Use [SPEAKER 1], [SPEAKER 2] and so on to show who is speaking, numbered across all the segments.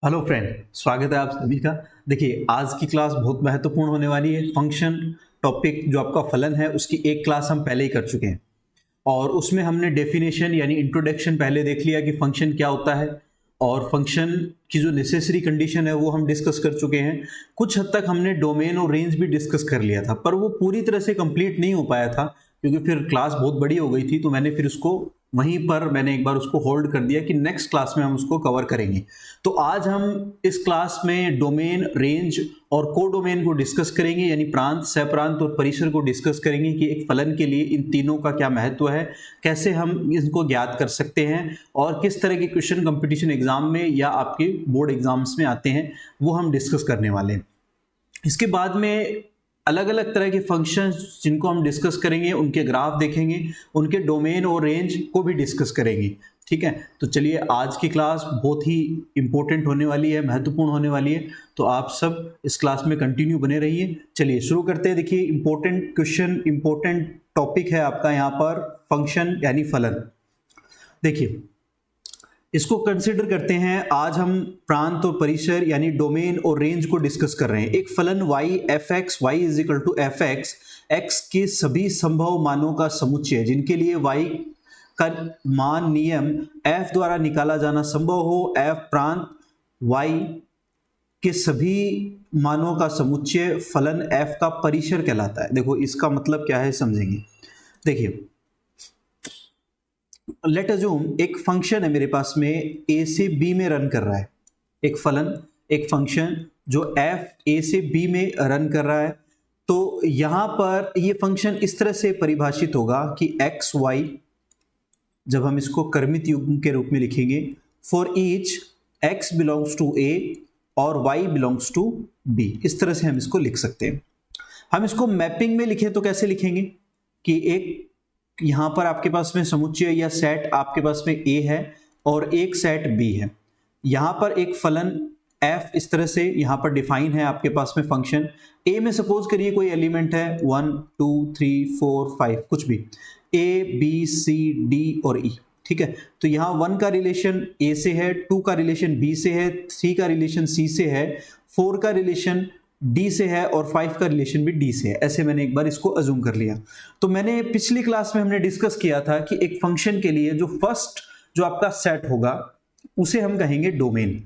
[SPEAKER 1] Hello friend, स्वागत है आप सभी का। देखिए, आज की क्लास बहुत महत्वपूर्ण होने वाली है। फंक्शन टॉपिक जो आपका फलन है उसकी एक क्लास हम पहले ही कर चुके हैं और उसमें हमने डेफिनेशन यानी इंट्रोडक्शन पहले देख लिया कि फंक्शन क्या होता है और फंक्शन की जो नेसेसरी कंडीशन है वो हम डिस्कस कर चुके हैं। कुछ हद तक हमने डोमेन और रेंज भी डिस्कस कर लिया था, पर वो पूरी तरह से कंप्लीट नहीं हो पाया था क्योंकि फिर क्लास बहुत बड़ी हो गई थी। तो मैंने फिर उसको वहीं पर मैंने एक बार उसको होल्ड कर दिया कि नेक्स्ट क्लास में हम उसको कवर करेंगे। तो आज हम इस क्लास में डोमेन, रेंज और कोडोमेन को डिस्कस करेंगे, यानी प्रांत, सहप्रांत और परिसर को डिस्कस करेंगे कि एक फलन के लिए इन तीनों का क्या महत्व है, कैसे हम इनको ज्ञात कर सकते हैं और किस तरह के क्वेश्चन कंपटीशन एग्जाम में या आपके बोर्ड एग्जाम्स में आते हैं, वो हम डिस्कस करने वाले हैं। इसके बाद में अलग अलग तरह के फंक्शंस जिनको हम डिस्कस करेंगे, उनके ग्राफ देखेंगे, उनके डोमेन और रेंज को भी डिस्कस करेंगे। ठीक है, तो चलिए, आज की क्लास बहुत ही इंपॉर्टेंट होने वाली है, महत्वपूर्ण होने वाली है, तो आप सब इस क्लास में कंटिन्यू बने रहिए। चलिए शुरू करते हैं। देखिए, इंपॉर्टेंट क्वेश्चन, इंपॉर्टेंट टॉपिक है आपका यहाँ पर फंक्शन यानी फलन। देखिए, इसको कंसिडर करते हैं। आज हम प्रांत और परिसर यानी डोमेन और रेंज को डिस्कस कर रहे हैं। एक फलन y f(x) y is equal to f(x) x के सभी संभव मानों का समुच्चय जिनके लिए y का मान नियम f द्वारा निकाला जाना संभव हो, f प्रांत y के सभी मानों का समुच्चय फलन f का परिसर कहलाता है। देखो, इसका मतलब क्या है समझेंगे। देखिए, लेट अज्यूम एक फंक्शन है मेरे पास में, a से b में रन कर रहा है। एक फलन, एक फंक्शन जो f a से b में रन कर रहा है। तो यहां पर ये फंक्शन इस तरह से परिभाषित होगा कि x y, जब हम इसको क्रमित युग्म के रूप में लिखेंगे, for each x belongs to a और y बिलोंग्स टू b, इस तरह से हम इसको लिख सकते हैं। हम इसको मैपिंग में लिखें तो कैसे लिखेंगे कि एक यहां पर आपके पास में समुच्चय या सेट आपके पास में a है और एक सेट b है। यहां पर एक फलन f इस तरह से यहां पर डिफाइन है आपके पास में फंक्शन a में। सपोज करिए कोई एलिमेंट है 1 2 3 4 5 कुछ भी, a b c d और e। ठीक है, तो यहां 1 का रिलेशन a से है, 2 का रिलेशन b से है, 3 का रिलेशन c से है, 4 का रिलेशन D से है और 5 का रिलेशन भी D से है। ऐसे मैंने एक बार इसको अज्यूम कर लिया। तो मैंने पिछली क्लास में हमने डिस्कस किया था कि एक फंक्शन के लिए जो फर्स्ट जो आपका सेट होगा उसे हम कहेंगे डोमेन।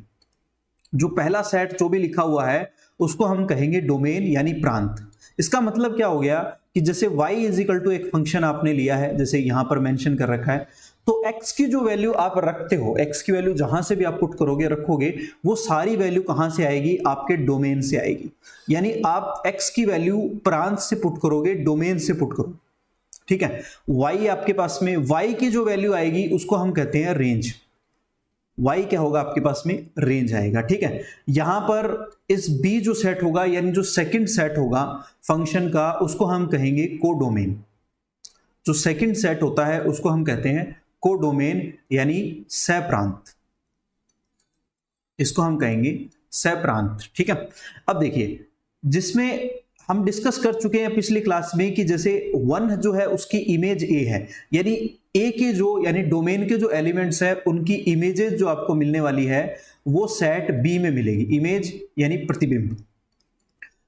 [SPEAKER 1] जो पहला सेट जो भी लिखा हुआ है उसको हम कहेंगे डोमेन यानी प्रांत। इसका मतलब क्या हो गया कि जैसे y इज इक्वल टू एक फंक्शन आपने लिया है, जैसे यहां पर मेंशन कर रखा है, तो x की जो वैल्यू आप रखते हो, x की वैल्यू जहां से भी आप पुट करोगे, रखोगे, वो सारी वैल्यू कहां से आएगी? आपके डोमेन से आएगी। यानी आप x की वैल्यू प्रांत से पुट करोगे, डोमेन से पुट करो। ठीक है, y आपके पास में, y की जो वैल्यू आएगी उसको हम कहते हैं रेंज। y क्या होगा आपके पास में? रेंज आएगा। ठीक है, यहां पर इस b जो सेट होगा यानी जो सेकंड सेट होगा फंक्शन का, उसको हम कहेंगे कोडोमेन। जो सेकंड सेट होता है उसको हम कहते हैं कोडोमेन यानी सहप्रांत, इसको हम कहेंगे सहप्रांत। ठीक है, अब देखिए, जिसमें हम डिस्कस कर चुके हैं पिछली क्लास में कि जैसे 1 जो है उसकी इमेज a है, यानी a के जो यानी डोमेन के जो एलिमेंट्स है उनकी इमेजेस जो आपको मिलने वाली है वो सेट b में मिलेगी। इमेज यानी प्रतिबिंब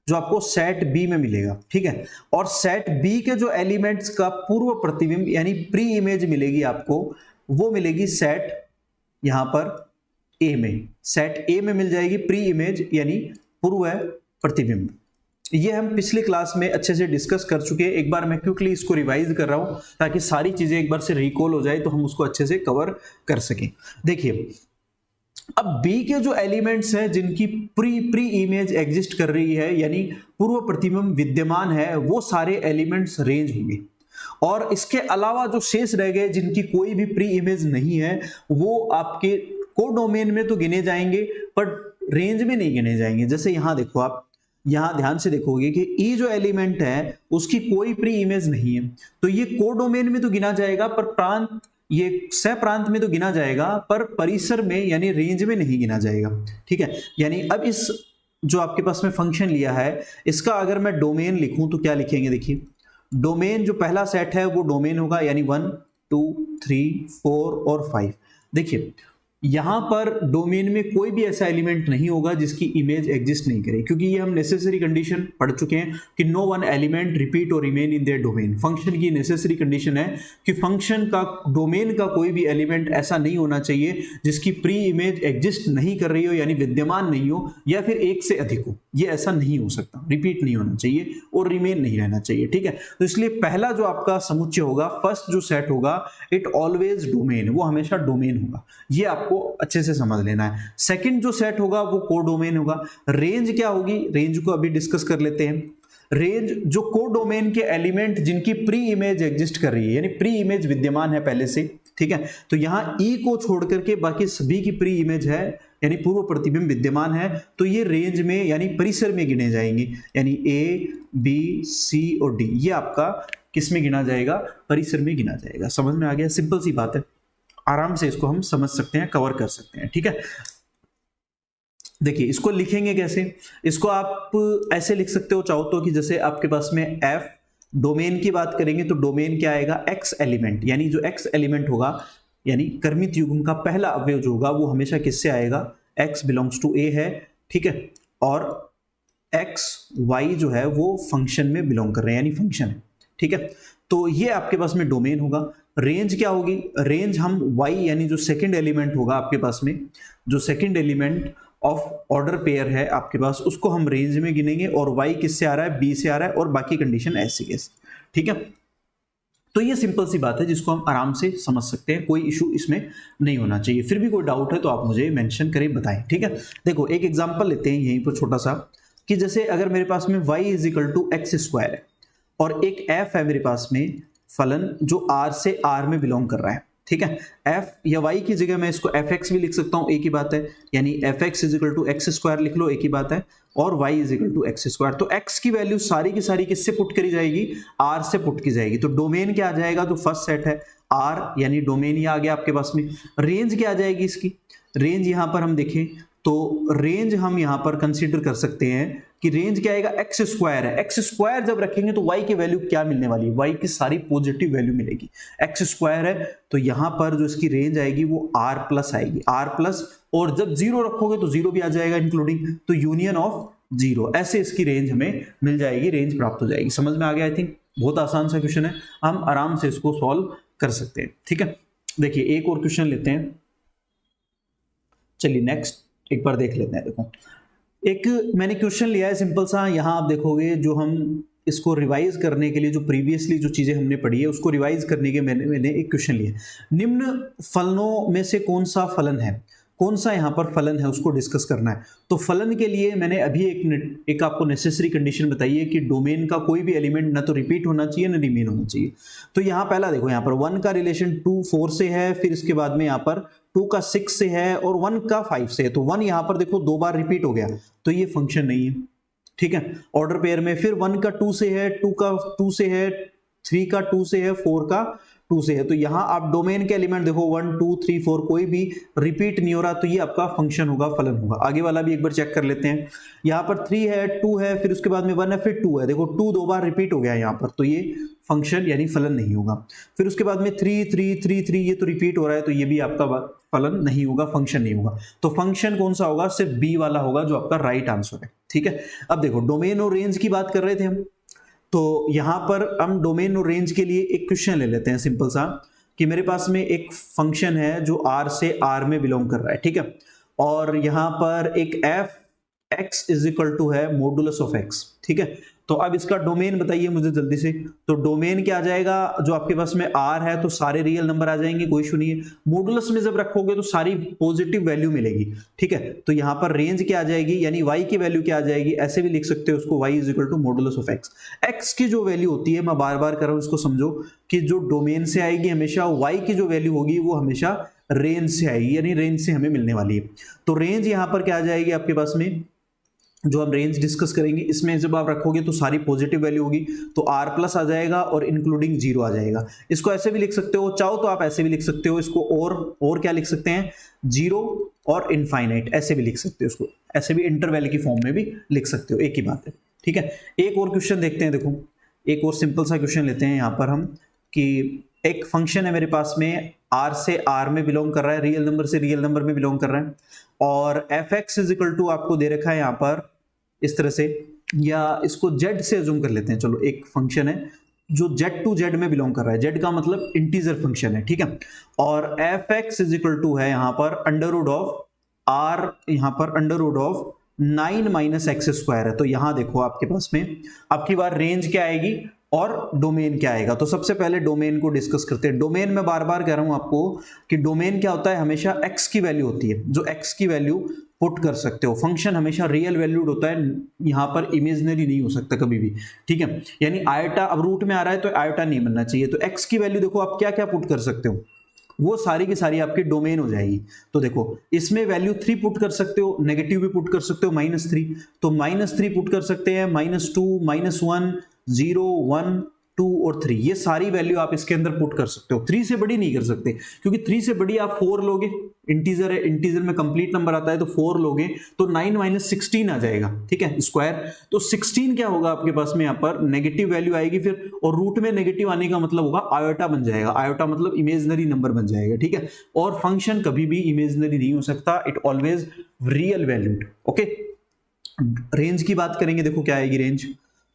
[SPEAKER 1] जो आपको सेट b में मिलेगा। ठीक है, और सेट b के जो एलिमेंट्स का पूर्व प्रतिबिंब यानी प्री इमेज मिलेगी आपको, वो मिलेगी सेट यहां पर a में। सेट a में मिल जाएगी प्री इमेज यानी पूर्व प्रतिबिंब। ये हम पिछली क्लास में अच्छे से डिस्कस कर चुके हैं। एक बार मैं क्विकली इसको रिवाइज कर रहा हूं ताकि सारी चीजें एक बार से रिकॉल हो जाए तो हम उसको अच्छे से कवर कर सकें। देखिए, अब B के जो एलिमेंट्स हैं जिनकी प्री इमेज एग्जिस्ट कर रही है यानी पूर्व प्रतिबिंब विद्यमान है, वो सारे एलिमेंट्स रेंज होंगे। और इसके अलावा जो शेष रह गए जिनकी कोई भी प्री इमेज नहीं है, वो आपके कोडोमेन में तो गिने जाएंगे पर रेंज में नहीं गिने जाएंगे। जैसे यहां देखो, आप यहां ध्यान से देखोगे कि E जो एलिमेंट है उसकी कोई प्री इमेज नहीं है, तो ये कोडोमेन में तो गिना जाएगा पर प्रांत, ये सहप्रांत में तो गिना जाएगा पर परिसर में यानी रेंज में नहीं गिना जाएगा। ठीक है, यानी अब इस जो आपके पास में फंक्शन लिया है इसका अगर मैं डोमेन लिखूं तो क्या लिखेंगे? देखिए, डोमेन जो पहला सेट है वो डोमेन होगा यानी 1 2 3 4 और 5। देखिए, यहां पर डोमेन में कोई भी ऐसा एलिमेंट नहीं होगा जिसकी इमेज एग्जिस्ट नहीं करे, क्योंकि ये हम नेसेसरी कंडीशन पढ़ चुके हैं कि नो वन एलिमेंट रिपीट और remain in their domain. Function की नेसेसरी कंडीशन है कि फंक्शन का डोमेन का कोई भी एलिमेंट ऐसा नहीं होना चाहिए जिसकी प्री इमेज एग्जिस्ट नहीं कर रही हो, यानी विद्यमान नहीं हो, या फिर एक से अधिक हो। ये ऐसा नहीं हो सकता, रिपीट नहीं होना चाहिए और रिमेन नहीं रहना चाहिए, ठीक है। तो इसलिए पहला जो आपका समुच्चय होगा, फर्स्ट जो सेट होगा, इट ऑलवेज डोमेन, वो हमेशा डोमेन होगा, ये आपको अच्छे से समझ लेना है। सेकंड जो सेट होगा वो कोडोमेन होगा। रेंज क्या होगी, रेंज को अभी डिस्कस कर लेते हैं। रेंज जो कोडोमेन के एलिमेंट जिनकी प्री इमेज एग्जिस्ट कर रही है, यानी प्री इमेज विद्यमान है पहले से, ठीक है। तो यहां ई को छोड़ करके बाकी सभी की प्री इमेज है, यानी पूर्व प्रतिबिंब विद्यमान है, तो ये रेंज में यानी परिसर में गिने जाएंगे, यानी ए बी सी और डी, ये आपका किस में गिना जाएगा, परिसर में गिना जाएगा। समझ में आ गया, सिंपल सी बात है, आराम से इसको हम समझ सकते हैं, कवर कर सकते हैं, ठीक है। देखिए इसको लिखेंगे कैसे, इसको आप ऐसे लिख सकते हो चाहो तो, कि जैसे आपके पास में एफ डोमेन की बात करेंगे तो डोमेन क्या आएगा, एक्स एलिमेंट, यानी जो एक्स एलिमेंट होगा, यानी कर्मित युग्म का पहला अवयव जो होगा वो हमेशा किससे आएगा, एक्स बिलोंग्स टू ए है, ठीक है, और एक्स वाई जो है वो फंक्शन में बिलोंग कर रहे हैं, यानी फंक्शन है, ठीक है। तो ये आपके पास में डोमेन होगा। रेंज क्या होगी, रेंज हम y यानी जो सेकंड एलिमेंट होगा आपके पास में, जो second element of order pair है आपके पास, उसको हम रेंज में गिनेंगे, और y किससे आ रहा है, b से आ रहा है, और बाकी कंडीशन ऐसी कैसे, ठीक है। तो ये सिंपल सी बात है जिसको हम आराम से समझ सकते हैं, कोई इशू इसमें नहीं होना चाहिए। फिर भी कोई डाउट है तो आप मुझे मेंशन करें, बताएं, ठीक है। देखो एक एग्जांपल लेते हैं यहीं पर छोटा सा, कि जैसे अगर मेरे पास में y is equal to x square है, और एक f है मेरे पास में फलन जो r से r में बिलोंग कर रहा है, ठीक है। f या y की जगह मैं इसको fx भी लिख सकता हूं, एक ही बात है, यानी fx is equal to x square लिख लो, एक ही बात है, और y is equal to x square. तो x की वैल्यू सारी की सारी किससे पुट करी जाएगी, r से पुट की जाएगी। तो डोमेन क्या आ जाएगा, जो फर्स्ट सेट है r, यानी डोमेन ये आ गया आपके पास में। रेंज क्या आ जाएगी इसकी, रेंज यहां पर हम देखें तो रेंज हम यहां पर कंसीडर कर सकते हैं कि रेंज क्या आएगा, एक्स स्क्वायर है। एक्स स्क्वायर जब रखेंगे तो y की वैल्यू क्या मिलने वाली है, y की सारी पॉजिटिव वैल्यू मिलेगी। एक्स स्क्वायर है तो यहां पर जो इसकी रेंज आएगी वो r प्लस आएगी, r प्लस, और जब जीरो रखोगे तो जीरो भी आ जाएगा इंक्लूडिंग, तो यूनियन ऑफ जीरो, ऐसे इसकी रेंज हमें मिल जाएगी, रेंज प्राप्त हो जाएगी। समझ में आ गया, आई थिंक बहुत आसान सा क्वेश्चन है, हम आराम से इसको सॉल्व कर सकते हैं, ठीक है। देखिए एक और क्वेश्चन लेते हैं, चलिए नेक्स्ट एक बार देख लेते हैं। देखो एक मैंने क्वेश्चन लिया है सिंपल सा, यहाँ आप देखोगे जो हम इसको रिवाइज करने के लिए, जो प्रीवियसली जो चीज़ें हमने पढ़ी है उसको रिवाइज करने के मैंने एक क्वेश्चन लिया, निम्न फलनों में से कौन सा फलन है, कौन सा यहाँ पर फलन है उसको डिस्कस करना है। तो फलन के लिए मैंने अभी एक आपको नेसेसरी कंडीशन बताई है कि डोमेन का कोई भी एलिमेंट ना तो रिपीट होना चाहिए ना रिमेन होना चाहिए। तो यहाँ पहला देखो, यहाँ पर 1 का रिलेशन 2 4 से है, फिर इसके बाद में यहाँ पर 2 का 6 से है, और 1 का 5 से है। तो 1 यहाँ पर देखो 2 बार रिपीट हो गया, तो ये फंक्शन नहीं है, ठीक है, ऑर्डर पेयर में। फिर 1 का 2 से है, 2 का 2 से है, 3 का 2 से है, 4 का 2 से है। तो यहां आप डोमेन के एलिमेंट देखो 1 2 3 4 कोई भी रिपीट नहीं हो रहा, तो ये आपका फंक्शन होगा, फलन होगा। आगे वाला भी एक बार चेक कर लेते हैं, यहाँ पर 3 है, 2 है, फिर उसके बाद में 1 है, फिर 2 है, देखो 2 2 बार रिपीट हो गया यहाँ पर, तो ये फंक्शन यानी फलन नहीं होगा। फिर उसके बाद में 3 3 3 3 ये तो रिपीट हो रहा है, तो ये भी आपका फलन नहीं होगा, फंक्शन नहीं होगा। तो फंक्शन कौन सा होगा, सिर्फ बी वाला होगा, जो आपका राइट आंसर है, ठीक है। अब देखो डोमेन और रेंज की बात कर रहे थे हम, तो यहां पर हम डोमेन और रेंज के लिए एक क्वेश्चन ले लेते हैं सिंपल सा, कि मेरे पास में एक फंक्शन है जो r से r में बिलोंग कर रहा है, ठीक है, और यहां पर एक f x is equal to है मॉडुलस ऑफ x, ठीक है। तो अब इसका डोमेन बताइए मुझे जल्दी से। तो डोमेन क्या आ जाएगा, जो आपके पास में r है तो सारे रियल नंबर आ जाएंगे, कोई इशू नहीं है। मॉडुलस में जब रखोगे तो सारी पॉजिटिव वैल्यू मिलेगी, ठीक है। तो यहां पर रेंज क्या आ जाएगी, यानी y की वैल्यू क्या आ जाएगी, ऐसे भी लिख सकते हो उसको, y is equal to modulus of x। x की जो वैल्यू होती है, मैं बार बार कर रहा हूं इसको समझो, कि जो डोमेन से आएगी हमेशा, y की जो वैल्यू होगी वो हमेशा रेंज से आएगी, यानी रेंज से हमें मिलने वाली है। तो रेंज यहां पर क्या आ जाएगी आपके पास में, जो हम रेंज डिस्कस करेंगे इसमें जब आप रखोगे तो सारी पॉजिटिव वैल्यू होगी, तो r प्लस आ जाएगा और इंक्लूडिंग 0 आ जाएगा। इसको ऐसे भी लिख सकते हो, चाहो तो आप ऐसे भी लिख सकते हो इसको, और क्या लिख सकते हैं, 0 और इनफाइनाइट, ऐसे भी लिख सकते हो इसको, ऐसे भी इंटरवैल की फॉर्म में भी लिख सकते हो, एक ही बात है, ठीक है। एक और क्वेश्चन देखते हैं, देखो एक और सिंपल सा क्वेश्चन लेते हैं यहाँ पर हम, कि एक फंक्शन है मेरे पास में r से r में बिलोंग कर रहा है, रियल नंबर से रियल नंबर में बिलोंग कर रहा है, और fx इज इक्वल टू आपको दे रखा है यहाँ पर इस तरह से, या इसको z से अज्यूम कर लेते हैं। चलो, एक फंक्शन है जो z टू z में बिलोंग कर रहा है, z का मतलब इंटीजर फंक्शन है, ठीक है, और fx इज इक्वल टू है यहाँ पर अंडर रूट ऑफ r, यहाँ पर under root of 9 minus x square है। तो यहां देखो आपके पास में आपकी बार रेंज क्या आएगी और डोमेन क्या आएगा। तो सबसे पहले डोमेन को डिस्कस करते हैं। डोमेन में बार बार कह रहा हूं आपको कि डोमेन क्या होता है, हमेशा x की वैल्यू होती है, जो x की वैल्यू पुट कर सकते हो। फंक्शन हमेशा रियल वैल्यूड होता है, यहाँ पर इमेजिनरी नहीं हो सकता कभी भी, ठीक है। यानी आयोटा अब रूट में आ रहा है तो आयोटा नहीं बनना चाहिए। तो x की वैल्यू देखो आप क्या क्या पुट कर सकते हो, वो सारी की सारी आपकी डोमेन हो जाएगी। तो देखो इसमें वैल्यू 3 पुट कर सकते हो, नेगेटिव भी पुट कर सकते हो -3, तो -3 पुट कर सकते हैं, -2, -1, 0, 1, 2 और 3, ये सारी वैल्यू आप इसके अंदर पुट कर सकते हो। 3 से बड़ी नहीं कर सकते, क्योंकि 3 से बड़ी आप 4 लोगे, इंटीजर है, इंटीजर में कंप्लीट नंबर आता है तो 4 लोगे तो 9 माइनस 16 आ जाएगा, ठीक है, स्क्वायर। तो 16 क्या होगा आपके पास में, यहाँ पर नेगेटिव वैल्यू आएगी फिर, और रूट में नेगेटिव आने का मतलब होगा आयोटा बन जाएगा, आयोटा मतलब इमेजिनरी नंबर बन जाएगा, ठीक है। और फंक्शन कभी भी इमेजिनरी नहीं हो सकता, it always real valued, okay. Range की बात करेंगे, देखो क्या आएगी रेंज।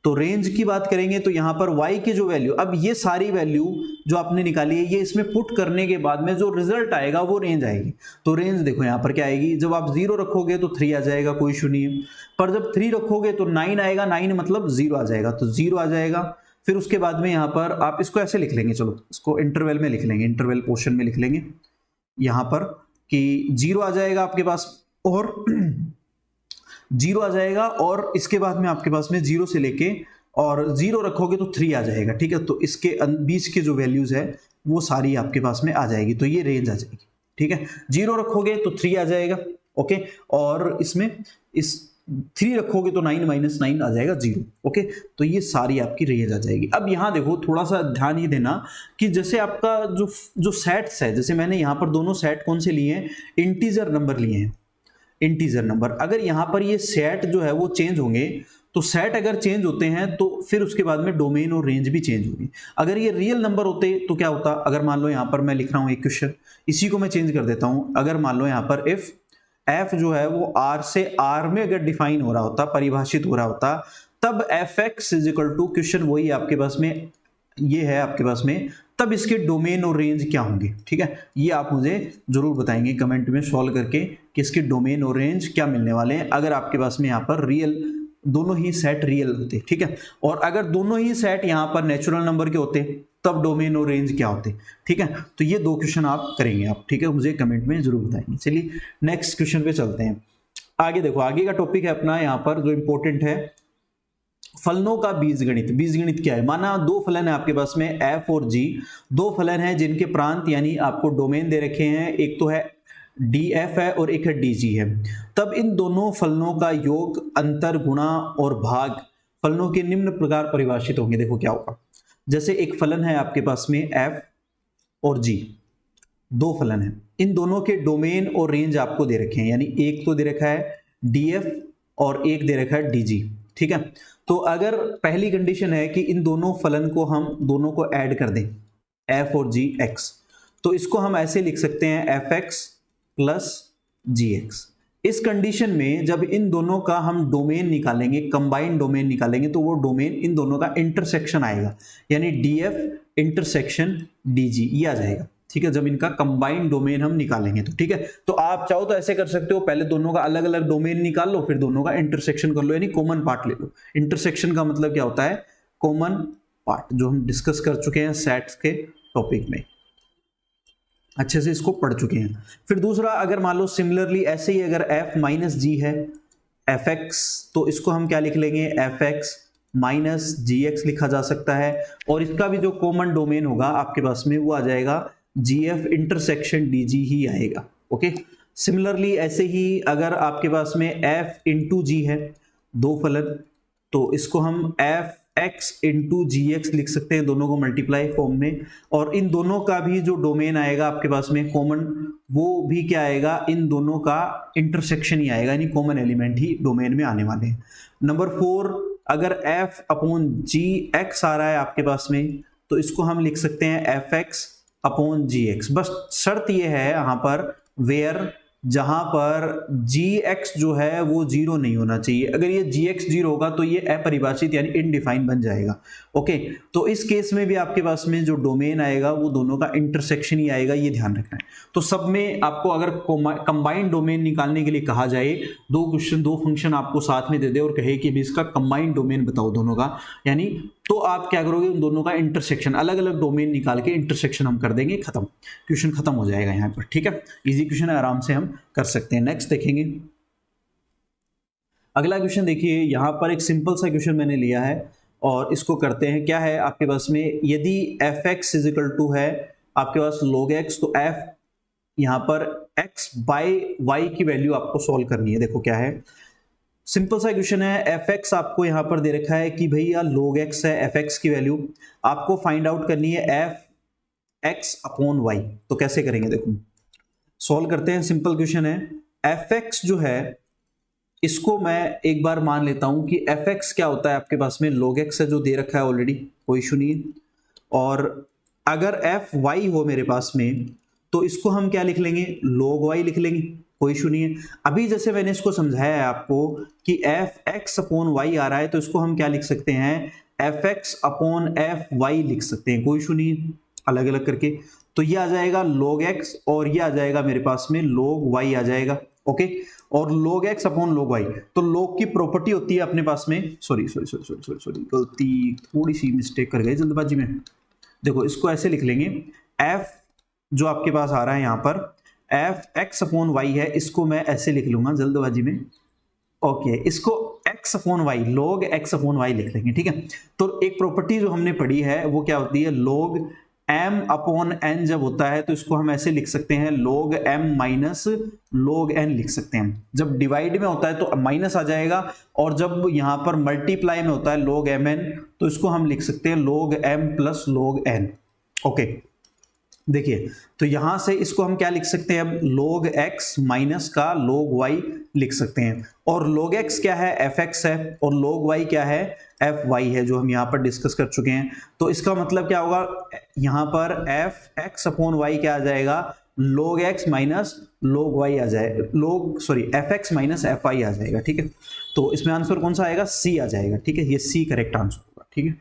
[SPEAKER 1] तो रेंज की बात करेंगे तो यहां पर y की जो वैल्यू, अब ये सारी वैल्यू जो आपने निकाली है ये इसमें पुट करने के बाद में जो रिजल्ट आएगा वो रेंज आएगी। तो रेंज देखो यहां पर क्या आएगी, जब आप 0 रखोगे तो 3 आ जाएगा, कोई इशू नहीं है, पर जब 3 रखोगे तो 9 आएगा, 9 मतलब 0 आ जाएगा, तो 0 आ जाएगा। फिर उसके बाद में यहां पर आप इसको ऐसे लिख लेंगे, चलो इसको इंटरवल में लिख लेंगे, इंटरवल पोर्शन में लिख लेंगे यहां पर कि 0 आ जाएगा आपके पास, और 0 आ जाएगा, और इसके बाद में आपके पास में 0 से लेके और 0 रखोगे तो 3 आ जाएगा, ठीक है। तो इसके बीच के जो वैल्यूज है वो सारी आपके पास में आ जाएगी, तो ये रेंज आ जाएगी, ठीक है। 0 रखोगे तो 3 आ जाएगा, ओके, और इसमें इस 3 रखोगे तो 9 माइनस 9 आ जाएगा 0, ओके। तो ये सारी आपकी रेंज आ जाएगी। अब यहाँ देखो थोड़ा सा ध्यान ये देना कि जैसे आपका जो सेट्स है, जैसे मैंने यहाँ पर दोनों सेट कौन से लिए हैं, इंटीजर नंबर लिए हैं, इंटीजर नंबर। अगर यहां पर ये सेट जो है वो चेंज होंगे, तो सेट अगर चेंज होते हैं तो फिर उसके बाद में डोमेन और रेंज भी चेंज होगी। अगर ये रियल नंबर होते तो क्या होता, अगर मान लो यहां पर मैं लिख रहा हूं एक क्वेश्चन, इसी को मैं चेंज कर देता हूं। अगर मान लो यहां पर इफ f जो है वो r से r में अगर डिफाइन हो रहा होता, परिभाषित हो रहा होता, तब fx is equal to, question वही आपके पास में ये है आपके पास में, तब इसके डोमेन और रेंज क्या होंगे, ठीक है। ये आप मुझे जरूर बताएंगे कमेंट में सॉल्व करके कि इसके डोमेन और रेंज क्या मिलने वाले हैं, अगर आपके पास में यहाँ पर रियल दोनों ही सेट रियल होते, ठीक है। और अगर दोनों ही सेट यहाँ पर नेचुरल नंबर के होते तब डोमेन और रेंज क्या होते, ठीक है। तो ये 2 क्वेश्चन आप करेंगे आप, ठीक है, मुझे कमेंट में जरूर बताएंगे। चलिए नेक्स्ट क्वेश्चन पे चलते हैं। आगे देखो, आगे का टॉपिक है अपना यहाँ पर जो इंपॉर्टेंट है, फलनों का बीजगणित। बीजगणित क्या है, माना 2 फलन है आपके पास में f और g, 2 फलन है जिनके प्रांत यानी आपको डोमेन दे रखे हैं, एक तो है df है और एक है dg है। तब इन दोनों फलनों का योग, अंतर, गुणा और भाग फलनों के निम्न प्रकार परिभाषित होंगे। देखो क्या होगा, जैसे एक फलन है आपके पास में f और g, 2 फलन है, इन दोनों के डोमेन और रेंज आपको दे रखे हैं, यानी एक तो दे रखा है df और एक दे रखा है dg, ठीक है। तो अगर पहली कंडीशन है कि इन दोनों फलन को हम दोनों को ऐड कर दें, f और g x, तो इसको हम ऐसे लिख सकते हैं fx प्लस gx। इस कंडीशन में जब इन दोनों का हम डोमेन निकालेंगे, कंबाइंड डोमेन निकालेंगे, तो वो डोमेन इन दोनों का इंटरसेक्शन आएगा, यानी df इंटरसेक्शन dg ये आ जाएगा, ठीक है, जब इनका कंबाइंड डोमेन हम निकालेंगे तो, ठीक है। तो आप चाहो तो ऐसे कर सकते हो, पहले दोनों का अलग अलग डोमेन निकाल लो, फिर दोनों का इंटरसेक्शन कर लो, यानी कॉमन पार्ट ले लो। इंटरसेक्शन का मतलब क्या होता है, कॉमन पार्ट, जो हम डिस्कस कर चुके हैं सेट्स के टॉपिक में, अच्छे से इसको पढ़ चुके हैं। फिर दूसरा, अगर मान लो सिमिलरली ऐसे ही अगर f माइनस जी है fx, तो इसको हम क्या लिख लेंगे, fx माइनस gx लिखा जा सकता है, और इसका भी जो कॉमन डोमेन होगा आपके पास में वो आ जाएगा gf इंटरसेक्शन dg ही आएगा, ओके। सिमिलरली ऐसे ही अगर आपके पास में f इंटू जी है, 2 फलन, तो इसको हम fx इंटू gx लिख सकते हैं, दोनों को मल्टीप्लाई फॉर्म में, और इन दोनों का भी जो डोमेन आएगा आपके पास में कॉमन, वो भी क्या आएगा, इन दोनों का इंटरसेक्शन ही आएगा, यानी कॉमन एलिमेंट ही डोमेन में आने वाले हैं। नंबर 4, अगर f अपॉन जी एक्स आ रहा है आपके पास में, तो इसको हम लिख सकते हैं एफ एक्स अपॉन जी एक्स। बस शर्त ये है यहाँ पर वेयर जहां पर gx जो है वो जीरो नहीं होना चाहिए। अगर ये gx जीरो होगा तो ये अपरिभाषित यानी इनडिफाइन बन जाएगा। ओके, तो इस केस में भी आपके पास में जो डोमेन आएगा वो दोनों का इंटरसेक्शन ही आएगा, ये ध्यान रखना है। तो सब में आपको अगर कंबाइंड डोमेन निकालने के लिए कहा जाए, दो फंक्शन आपको साथ में दे दे और कहे कि भी इसका कंबाइंड डोमेन बताओ दोनों का, यानी तो आप क्या करोगे, उन दोनों का इंटरसेक्शन, अलग अलग डोमेन निकाल के इंटरसेक्शन हम कर देंगे, खत्म, क्वेश्चन खत्म हो जाएगा यहाँ पर। ठीक है, इजी क्वेश्चन है, आराम से हम कर सकते हैं। नेक्स्ट देखेंगे, अगला क्वेश्चन देखिए, यहाँ पर एक सिंपल सा क्वेश्चन मैंने लिया है और इसको करते हैं। क्या है आपके पास में, यदि f x is equal to है आपके पास log x, तो एफ यहाँ पर x बाई वाई की वैल्यू आपको सॉल्व करनी है। देखो क्या है, सिंपल सा क्वेश्चन है, एफ एक्स आपको यहाँ पर दे रखा है कि भैया log x है, एफ एक्स की वैल्यू आपको फाइंड आउट करनी है एफ एक्स अपॉन वाई। तो कैसे करेंगे, देखो सॉल्व करते हैं। सिंपल क्वेश्चन है, एफ एक्स जो है इसको मैं एक बार मान लेता हूं कि एफ एक्स क्या होता है आपके पास में log x है, जो दे रखा है ऑलरेडी, कोई इशू नहीं है। और अगर एफ वाई हो मेरे पास में तो इसको हम क्या लिख लेंगे, log y लिख लेंगे, कोई इशू नहीं है। अभी जैसे मैंने इसको समझाया है आपको कि एफ एक्स अपॉन वाई आ रहा है, तो इसको हम क्या लिख सकते हैं, f x upon f y लिख सकते हैं, कोई इशू नहीं है, अलग अलग करके। तो ये आ जाएगा log x और ये आ जाएगा मेरे पास में log y आ जाएगा। ओके, और log x upon log y, तो log की प्रॉपर्टी होती है अपने पास में, सॉरी गलती, थोड़ी सी मिस्टेक कर गए जल्दबाजी में। देखो इसको ऐसे लिख लेंगे, f जो आपके पास आ रहा है यहाँ पर एफ एक्स अपॉन वाई है, इसको मैं ऐसे लिख लूंगा जल्दबाजी में। ओके, इसको x upon y, log x upon y लिख लेंगे। ठीक है, तो एक प्रॉपर्टी जो हमने पढ़ी है वो क्या होती है, log m अपॉन n जब होता है तो इसको हम ऐसे लिख सकते हैं, log m minus log n लिख सकते हैं। जब डिवाइड में होता है तो माइनस आ जाएगा, और जब यहाँ पर मल्टीप्लाई में होता है log mn तो इसको हम लिख सकते हैं log m plus log n। Okay, देखिए तो यहां से इसको हम क्या लिख सकते हैं, अब log x माइनस का log y लिख सकते हैं। और log x क्या है, fx है, और log y क्या है, fy है, जो हम यहां पर डिस्कस कर चुके हैं। तो इसका मतलब क्या होगा, यहां पर fx अपॉन y क्या आ जाएगा, log x minus log y आ जाएगा, fx माइनस fy आ जाएगा। ठीक है, तो इसमें आंसर कौन सा आएगा, c आ जाएगा। ठीक है, ये c करेक्ट आंसर होगा। ठीक है,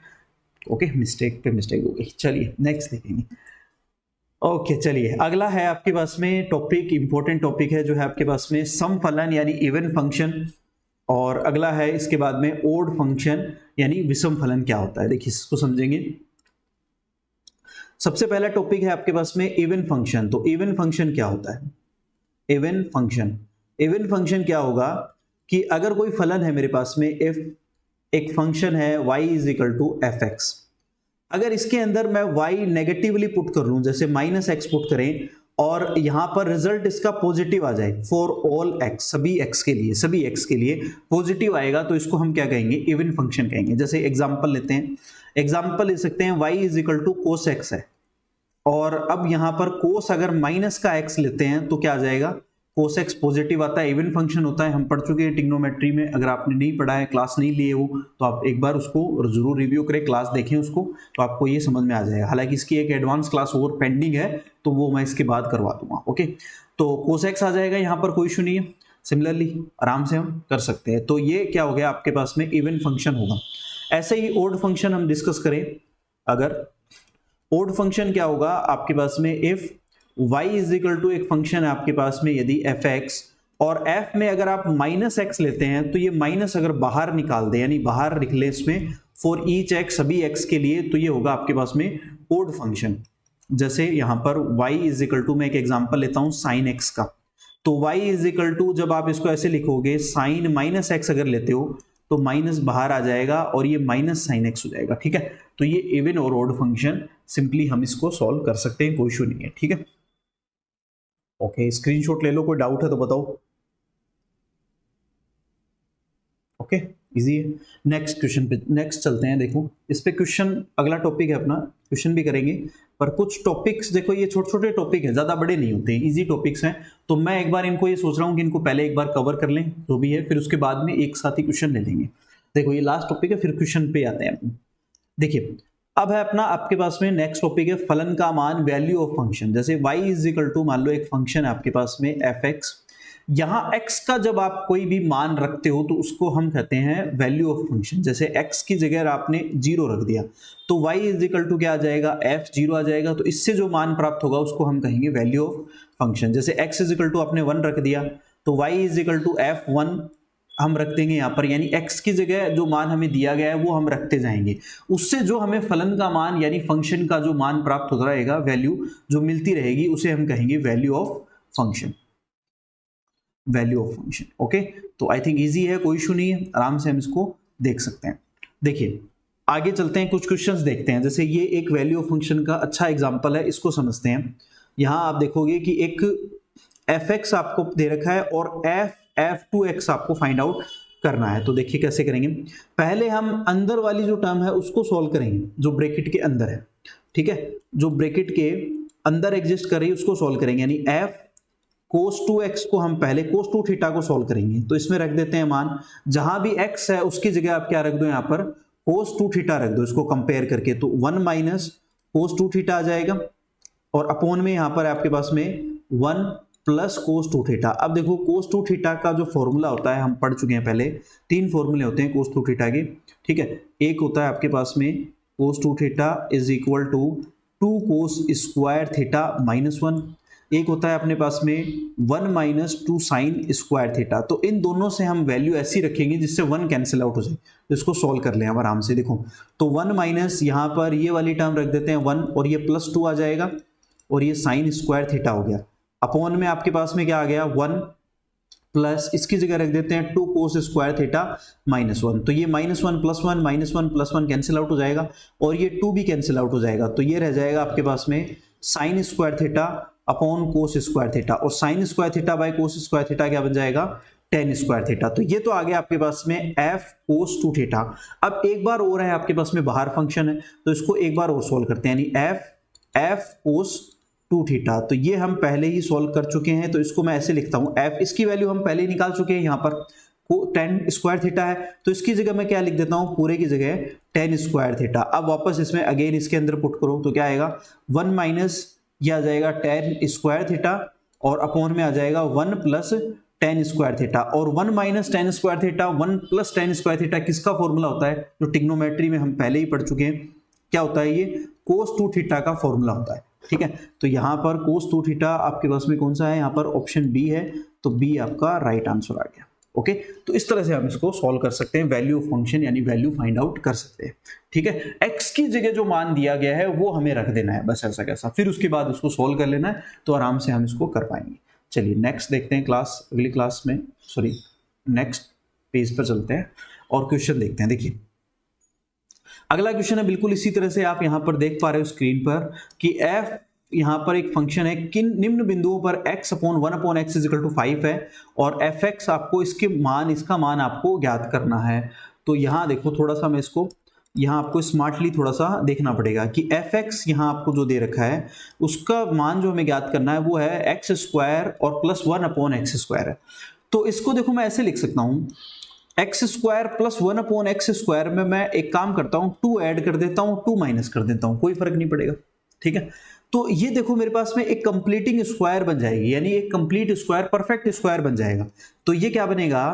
[SPEAKER 1] ओके, मिस्टेक पे मिस्टेक हो गई। चलिए नेक्स्ट देखेंगे। ओके, चलिए अगला है आपके पास में टॉपिक, इंपॉर्टेंट टॉपिक है जो है आपके पास में सम फलन यानी इवन फंक्शन, और अगला है इसके बाद में ओड फंक्शन यानी विषम फलन क्या होता है। देखिए इसको समझेंगे। सबसे पहला टॉपिक है आपके पास में इवन फंक्शन। तो इवन फंक्शन क्या होता है, इवन फंक्शन क्या होगा कि अगर कोई फलन है मेरे पास में, इफ एक फंक्शन है y is equal to f x, अगर इसके अंदर मैं y नेगेटिवली पुट कर लूं, जैसे माइनस एक्स पुट करें, और यहां पर रिजल्ट इसका पॉजिटिव आ जाए फॉर ऑल x, सभी x के लिए पॉजिटिव आएगा, तो इसको हम क्या कहेंगे, इवन फंक्शन कहेंगे। जैसे एग्जांपल लेते हैं, एग्जांपल ले सकते हैं y is equal to cos x है, और अब यहां पर कोस अगर माइनस का x लेते हैं तो क्या आ जाएगा, कोस एक्स पॉजिटिव आता है, इवन फंक्शन होता है। हम पढ़ चुके हैं ट्रिग्नोमेट्री में, अगर आपने नहीं पढ़ा है, क्लास नहीं लिए हो, तो आप एक बार उसको जरूर रिव्यू करें, क्लास देखें उसको, तो आपको ये समझ में आ जाएगा। हालांकि इसकी एक एडवांस क्लास और पेंडिंग है, तो वो मैं इसके बाद करवा दूंगा। ओके, तो कोस एक्स आ जाएगा यहाँ पर, कोई इशू नहीं है, सिमिलरली आराम से हम कर सकते हैं। तो ये क्या हो गया आपके पास में, इवन फंक्शन होगा। ऐसे ही ओड फंक्शन हम डिस्कस करें, अगर ओड फंक्शन क्या होगा आपके पास में, if y is equal to एक फंक्शन है आपके पास में, यदि एफ एक्स, और f में अगर आप माइनस एक्स लेते हैं तो ये माइनस अगर बाहर निकाल दे, यानी बाहर निकले इसमें फॉर ईच एक्स, सभी x के लिए, तो ये होगा आपके पास में ओड फंक्शन। जैसे यहां पर y इज इक्वल टू, मैं एक एग्जांपल लेता हूं साइन x का, तो y इज इक्वल टू जब आप इसको ऐसे लिखोगे, साइन माइनस एक्स अगर लेते हो तो माइनस बाहर आ जाएगा और ये माइनस साइन एक्स हो जाएगा। ठीक है, तो ये इवन और ओड फंक्शन सिंपली हम इसको सॉल्व कर सकते हैं, कोई इशू नहीं है। ठीक है, ओके, स्क्रीनशॉट ले लो, कोई डाउट है तो बताओ। ओके, इजी है। नेक्स्ट क्वेश्चन पे नेक्स्ट चलते हैं। देखो इस पे क्वेश्चन, अगला टॉपिक है अपना, क्वेश्चन भी करेंगे, पर कुछ टॉपिक्स देखो ये छोटे छोटे टॉपिक है, ज्यादा बड़े नहीं होते, इजी टॉपिक्स हैं। तो मैं एक बार इनको ये सोच रहा हूँ कि इनको पहले एक बार कवर कर लें जो भी है, फिर उसके बाद में एक साथ ही क्वेश्चन ले लेंगे। देखो ये लास्ट टॉपिक है, फिर क्वेश्चन पे आते हैं। देखिए अब है अपना आपके पास में नेक्स्ट टॉपिक है फलन का मान, वैल्यू ऑफ फंक्शन। जैसे y इज इक्वल टू, मान लो एक फंक्शन है आपके पास में f(x), यहाँ x का जब आप कोई भी मान रखते हो तो उसको हम कहते हैं वैल्यू ऑफ फंक्शन। जैसे x की जगह आपने 0 रख दिया तो y इज इक्वल टू क्या आ जाएगा, f0 आ जाएगा। तो इससे जो मान प्राप्त होगा उसको हम कहेंगे वैल्यू ऑफ फंक्शन। जैसे x इज इक्वल टू आपने 1 रख दिया तो y is equal to f1 हम रख देंगे यहाँ पर, यानी x की जगह जो मान हमें दिया गया है वो हम रखते जाएंगे। उससे जो हमें फलन का मान यानी फंक्शन का जो मान प्राप्त होता रहेगा, वैल्यू जो मिलती रहेगी, उसे हम कहेंगे value of function, value of function. Okay, तो आई थिंक इजी है, कोई इशू नहीं है, आराम से हम इसको देख सकते हैं। देखिए आगे चलते हैं, कुछ क्वेश्चंस देखते हैं। जैसे ये एक वैल्यू ऑफ फंक्शन का अच्छा एग्जांपल है, इसको समझते हैं। यहाँ आप देखोगे कि एक f(x) आपको दे रखा है और f(2x) आपको फाइंड आउट करना है। तो देखिए कैसे करेंगे, पहले हम अंदर वाली जो टर्म है उसको सॉल्व करेंगे, जो ब्रैकेट के अंदर है, ठीक है, जो ब्रैकेट के अंदर एग्जिस्ट कर रही है उसको सॉल्व करेंगे, यानी f cos 2x को हम पहले cos 2 थीटा को सॉल्व करेंगे। तो इसमें रख देते हैं मान, जहां भी x है उसकी जगह आप क्या रख दो, यहाँ पर cos 2 थीटा रख दो, इसको कंपेयर करके। तो 1 माइनस cos 2 थीटा आ जाएगा और अपॉन में यहाँ पर आपके पास में 1 प्लस cos 2 थीटा। अब देखो cos 2 थीटा का जो फॉर्मूला होता है हम पढ़ चुके हैं पहले, 3 फॉर्मूले होते हैं cos 2 थीटा के, ठीक है। एक होता है आपके पास में cos 2 theta is equal to 2 cos square theta minus 1, एक होता है अपने पास में 1 माइनस 2 साइन स्क्वायर थीटा। तो इन दोनों से हम वैल्यू ऐसी रखेंगे जिससे 1 कैंसिल आउट हो जाए। तो इसको सॉल्व कर लें हम आराम से, देखो तो 1 माइनस यहाँ पर ये वाली टर्म रख देते हैं 1 और ये प्लस 2 आ जाएगा और ये साइन स्क्वायर थीटा हो गया। अपॉन में आपके पास में क्या आ गया 1 प्लस, इसकी जगह रख देते हैं 2 cos स्क्वायर थीटा माइनस 1। तो ये minus 1 plus 1 minus 1 plus 1 cancel out हो जाएगा और ये 2 भी कैंसिल आउट हो जाएगा। तो ये रह जाएगा आपके पास में sine square theta upon cos square theta, और sine square theta by cos square theta क्या बन जाएगा, टेन स्क्वायर थीटा। तो ये तो आ गया आपके पास में f cos 2 थीटा। अब एक बार और है आपके पास में बाहर फंक्शन है, तो इसको एक बार और सोल्व करते हैं, यानी f cos 2 थीटा। तो ये हम पहले ही सोल्व कर चुके हैं, तो इसको मैं ऐसे लिखता हूं f, इसकी वैल्यू हम पहले ही निकाल चुके हैं, यहाँ पर टेन स्क्वायर थीटा है तो इसकी जगह मैं क्या लिख देता हूं, पूरे की जगह टेन स्क्वायर थीटा। अब वापस इसमें अगेन इसके अंदर पुट करो तो क्या आएगा 1 माइनस ये आ जाएगा टेन स्क्वायर थीटा और अपॉन में आ जाएगा 1 प्लस टेन स्क्वायर थीटा। और 1 minus ten square theta 1 plus ten square theta किसका फॉर्मूला होता है, जो ट्रिग्नोमेट्री में हम पहले ही पढ़ चुके हैं, क्या होता है ये cos 2 थीटा का फॉर्मूला होता है, ठीक है। तो यहाँ पर cos 2 थीटा आपके पास में कौन सा है, यहाँ पर ऑप्शन बी है, तो बी आपका राइट आंसर आ गया। ओके, तो इस तरह से हम इसको सॉल्व कर सकते हैं, वैल्यू ऑफ फंक्शन यानी वैल्यू फाइंड आउट कर सकते हैं, ठीक है। x की जगह जो मान दिया गया है वो हमें रख देना है, बस ऐसा कैसा, फिर उसके बाद उसको सॉल्व कर लेना है, तो आराम से हम इसको कर पाएंगे। चलिए नेक्स्ट देखते हैं, अगली क्लास में नेक्स्ट पेज पर चलते हैं और क्वेश्चन देखते हैं। देखिए अगला क्वेश्चन है बिल्कुल इसी तरह से, आप यहाँ पर देख पा रहे हो स्क्रीन पर कि f यहाँ पर एक फंक्शन है, किन निम्न बिंदुओं पर x upon 1 upon x is equal to 5 है और fx आपको इसका मान आपको ज्ञात करना है। तो यहाँ देखो थोड़ा सा मैं इसको यहाँ आपको स्मार्टली थोड़ा सा देखना पड़ेगा कि fx यहाँ आपको जो दे रखा है उसका मान जो हमें ज्ञात करना है वो है x स्क्वायर और प्लस 1 अपॉन x स्क्वायर है। तो इसको देखो मैं ऐसे लिख सकता हूँ, x square plus 1 upon x square में मैं एक काम करता हूँ 2 ऐड कर देता हूँ 2 माइनस कर देता हूँ, कोई फर्क नहीं पड़ेगा, ठीक है। तो ये देखो मेरे पास में एक कंप्लीटिंग स्क्वायर बन जाएगी, यानी एक कंप्लीट स्क्वायर परफेक्ट स्क्वायर बन जाएगा। तो ये क्या बनेगा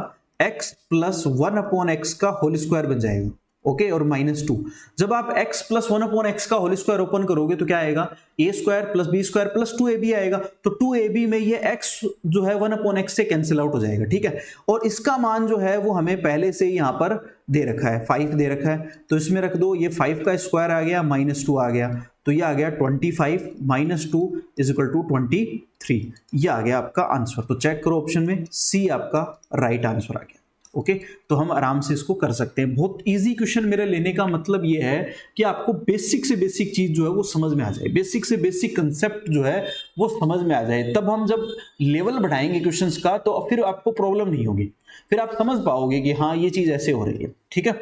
[SPEAKER 1] x प्लस 1 अपॉन एक्स का होल स्क्वायर बन जाएगा, ओके, और माइनस 2। जब आप x प्लस 1 अपॉन एक्स का होल स्क्वायर ओपन करोगे तो क्या आएगा, a square plus b square plus 2ab आएगा। तो 2ab में ये x जो है 1 अपॉन एक्स से कैंसिल आउट हो जाएगा, ठीक है। और इसका मान जो है वो हमें पहले से ही यहाँ पर दे रखा है, 5 दे रखा है, तो इसमें रख दो, ये 5 का स्क्वायर आ गया माइनस 2 आ गया, तो ये आ गया 25 माइनस 2 इज इक्वल टू 23, ये आ गया आपका आंसर। तो चेक करो ऑप्शन में सी आपका राइट आंसर आ गया। ओके, तो हम आराम से इसको कर सकते हैं। बहुत इजी क्वेश्चन मेरे लेने का मतलब ये है कि आपको बेसिक से बेसिक चीज जो है वो समझ में आ जाए, बेसिक से बेसिक कंसेप्ट जो है वो समझ में आ जाए, तब हम जब लेवल बढ़ाएंगे क्वेश्चंस का तो फिर आपको प्रॉब्लम नहीं होगी, फिर आप समझ पाओगे कि हाँ ये चीज ऐसे हो रही है, ठीक है।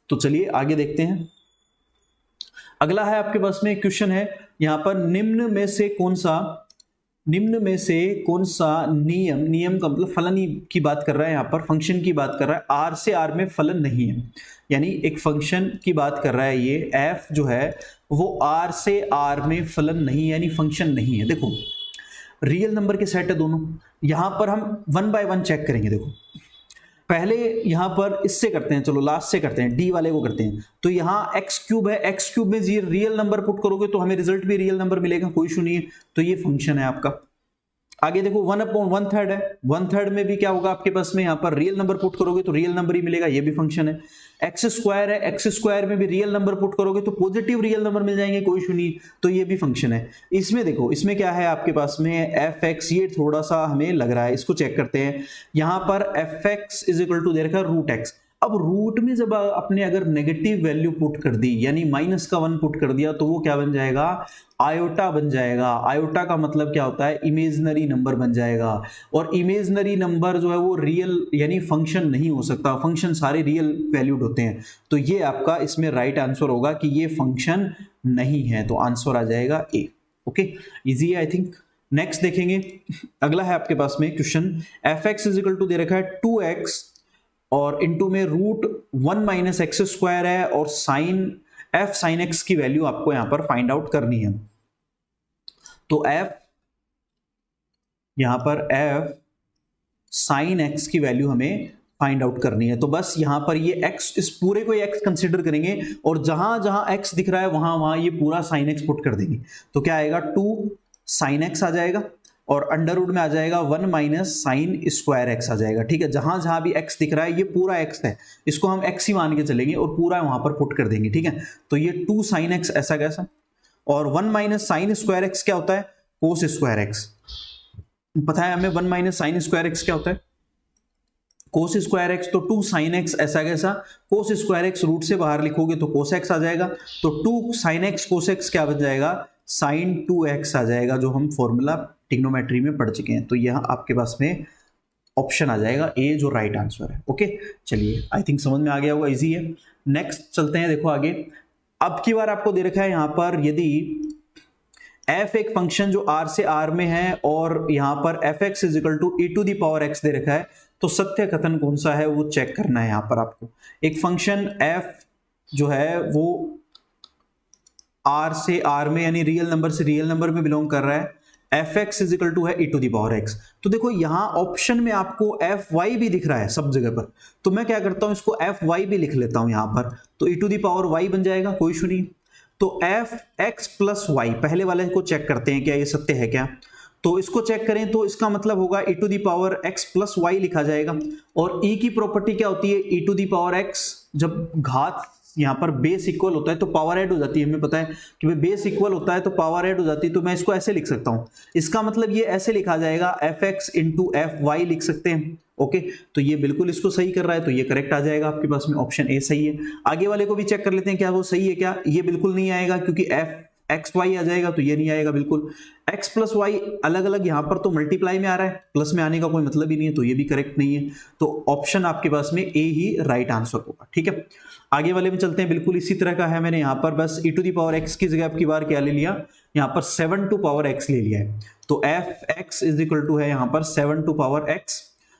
[SPEAKER 1] तो चलिए आगे देखते हैं। अगला है आपके पास में क्वेश्चन है यहाँ पर, निम्न में से कौन सा निम्न में से कौन सा नियम, नियम का मतलब फलन की बात कर रहा है, यहाँ पर फंक्शन की बात कर रहा है, आर से आर में फलन नहीं है, यानी एक फंक्शन की बात कर रहा है ये एफ जो है वो आर से आर में फलन नहीं यानी फंक्शन नहीं है। देखो रियल नंबर के सेट है दोनों, यहां पर हम वन बाय वन चेक करेंगे। देखो पहले यहां पर इससे करते हैं, चलो लास्ट से करते हैं, डी वाले को करते हैं। तो यहाँ एक्स क्यूब है, एक्स क्यूब में ये रियल नंबर पुट करोगे तो हमें रिजल्ट भी रियल नंबर मिलेगा, कोई इशू नहीं है। तो ये फंक्शन है आपका। आगे देखो 1/1/3 है, 1/3 में भी क्या होगा आपके पास में, यहाँ पर रियल नंबर पुट करोगे तो रियल नंबर ही मिलेगा, ये भी फंक्शन है। एक्स स्क्वायर है, एक्स स्क्वायर में भी रियल नंबर पुट करोगे तो पॉजिटिव रियल नंबर मिल जाएंगे, कोई इशू नहीं, तो ये भी फंक्शन है। इसमें देखो इसमें क्या है आपके पास में एफ एक्स, ये थोड़ा सा हमें लग रहा है, इसको चेक करते हैं। यहाँ पर F x is equal to दे रखा है रूट एक्स। अब रूट में जब आपने अगर नेगेटिव वैल्यू पुट कर दी यानी -1 पुट कर दिया तो वो क्या बन जाएगा, आयोटा बन जाएगा। आयोटा का मतलब क्या होता है, इमेजनरी नंबर बन जाएगा। और इमेजनरी नंबर जो है वो रियल यानी फंक्शन नहीं हो सकता, फंक्शन सारे रियल वैल्यूड होते हैं। तो ये आपका इसमें राइट आंसर होगा कि ये फंक्शन नहीं है, तो आंसर आ जाएगा ए। ओके, इजी है आई थिंक। नेक्स्ट देखेंगे, अगला है आपके पास में question, F x is equal to दे रखा है 2x और इनटू में √1 - x स्क्वायर है और f sin x की वैल्यू आपको यहां पर फाइंड आउट करनी है। तो यहां पर f sin x की वैल्यू हमें फाइंड आउट करनी है। तो बस यहां पर ये x, इस पूरे को x कंसीडर करेंगे और जहां जहां x दिख रहा है वहां वहां ये पूरा sin x पुट कर देंगे। तो क्या आएगा, 2 sin x आ जाएगा और अंडर रूट में आ जाएगा 1 - sin स्क्वायर x आ जाएगा। ठीक है, जहां जहां भी x दिख रहा है ये पूरा x है, इसको हम x ही मान के चलेंगे और पूरा वहां पर पुट कर देंगे। ठीक है, तो ये 2 sin x ऐसा कैसा, और 1 - sin स्क्वायर x क्या होता है, cos स्क्वायर x। पता है हमें 1 - sin स्क्वायर x क्या होता है, cos स्क्वायर x। तो 2 sin x ऐसा कैसा, cos स्क्वायर x रूट से बाहर लिखोगे तो cos x आ जाएगा। तो 2 sin x cos x क्या बन जाएगा, sin 2x आ जाएगा, जो हम फॉर्मूला ट्रिग्नोमेट्री में पढ़ चुके हैं। तो यह आपके पास में ऑप्शन आ जाएगा ए, जो राइट आंसर है। ओके, चलिए आई थिंक समझ में आ गया होगा, इजी है। नेक्स्ट चलते हैं, देखो आगे। अब की बार आपको दे रखा है यहां पर, यदि f एक फंक्शन जो r से r में है और यहां पर fx is equal to e⁻x दे रखा है, तो सत्य कथन कौन सा है वो चेक करना है। यहां पर आपको एक फंक्शन f जो है वो r से r में यानी रियल नंबर से रियल नंबर में बिलोंग कर रहा है, fx इज इक्वल टू है e⁻x। तो देखो यहां ऑप्शन में आपको fy भी दिख रहा है सब जगह पर, तो मैं क्या करता हूं, इसको fy भी लिख लेता हूं यहां पर, तो e⁻y बन जाएगा, कोई इशू नहीं। तो fx प्लस y, पहले वाले को चेक करते हैं क्या ये सत्य है क्या। तो इसको चेक करें तो इसका मतलब होगा e⁻x प्लस y लिखा जाएगा। और e की प्रॉपर्टी क्या होती है, e⁻x जब घात यहाँ पर बेस इक्वल होता है तो पावर ऐड हो जाती है। हमें पता है कि भाई बेस इक्वल होता है तो पावर ऐड हो जाती है, तो मैं इसको ऐसे लिख सकता हूँ। इसका मतलब ये ऐसे लिखा जाएगा, fx इंटू fy लिख सकते हैं। ओके, तो ये बिल्कुल इसको सही कर रहा है, तो ये करेक्ट आ जाएगा आपके पास में, ऑप्शन ए सही है। आगे वाले को भी चेक कर लेते हैं क्या वो सही है क्या। ये बिल्कुल नहीं आएगा क्योंकि एक्स वाई आ जाएगा, तो ये नहीं आएगा बिल्कुल। x प्लस वाई अलग अलग यहाँ पर तो मल्टीप्लाई में आ रहा है, प्लस में आने का कोई मतलब ही नहीं है, तो ये भी करेक्ट नहीं है। तो ऑप्शन आपके पास में ए ही राइट आंसर होगा। ठीक है, आगे वाले में चलते हैं, बिल्कुल इसी तरह का है। मैंने यहाँ पर बस e⁻x की जगह आपकी बार क्या ले लिया, यहाँ पर 7⁻x ले लिया है। तो fx इज इक्वल टू है यहाँ पर 7⁻x,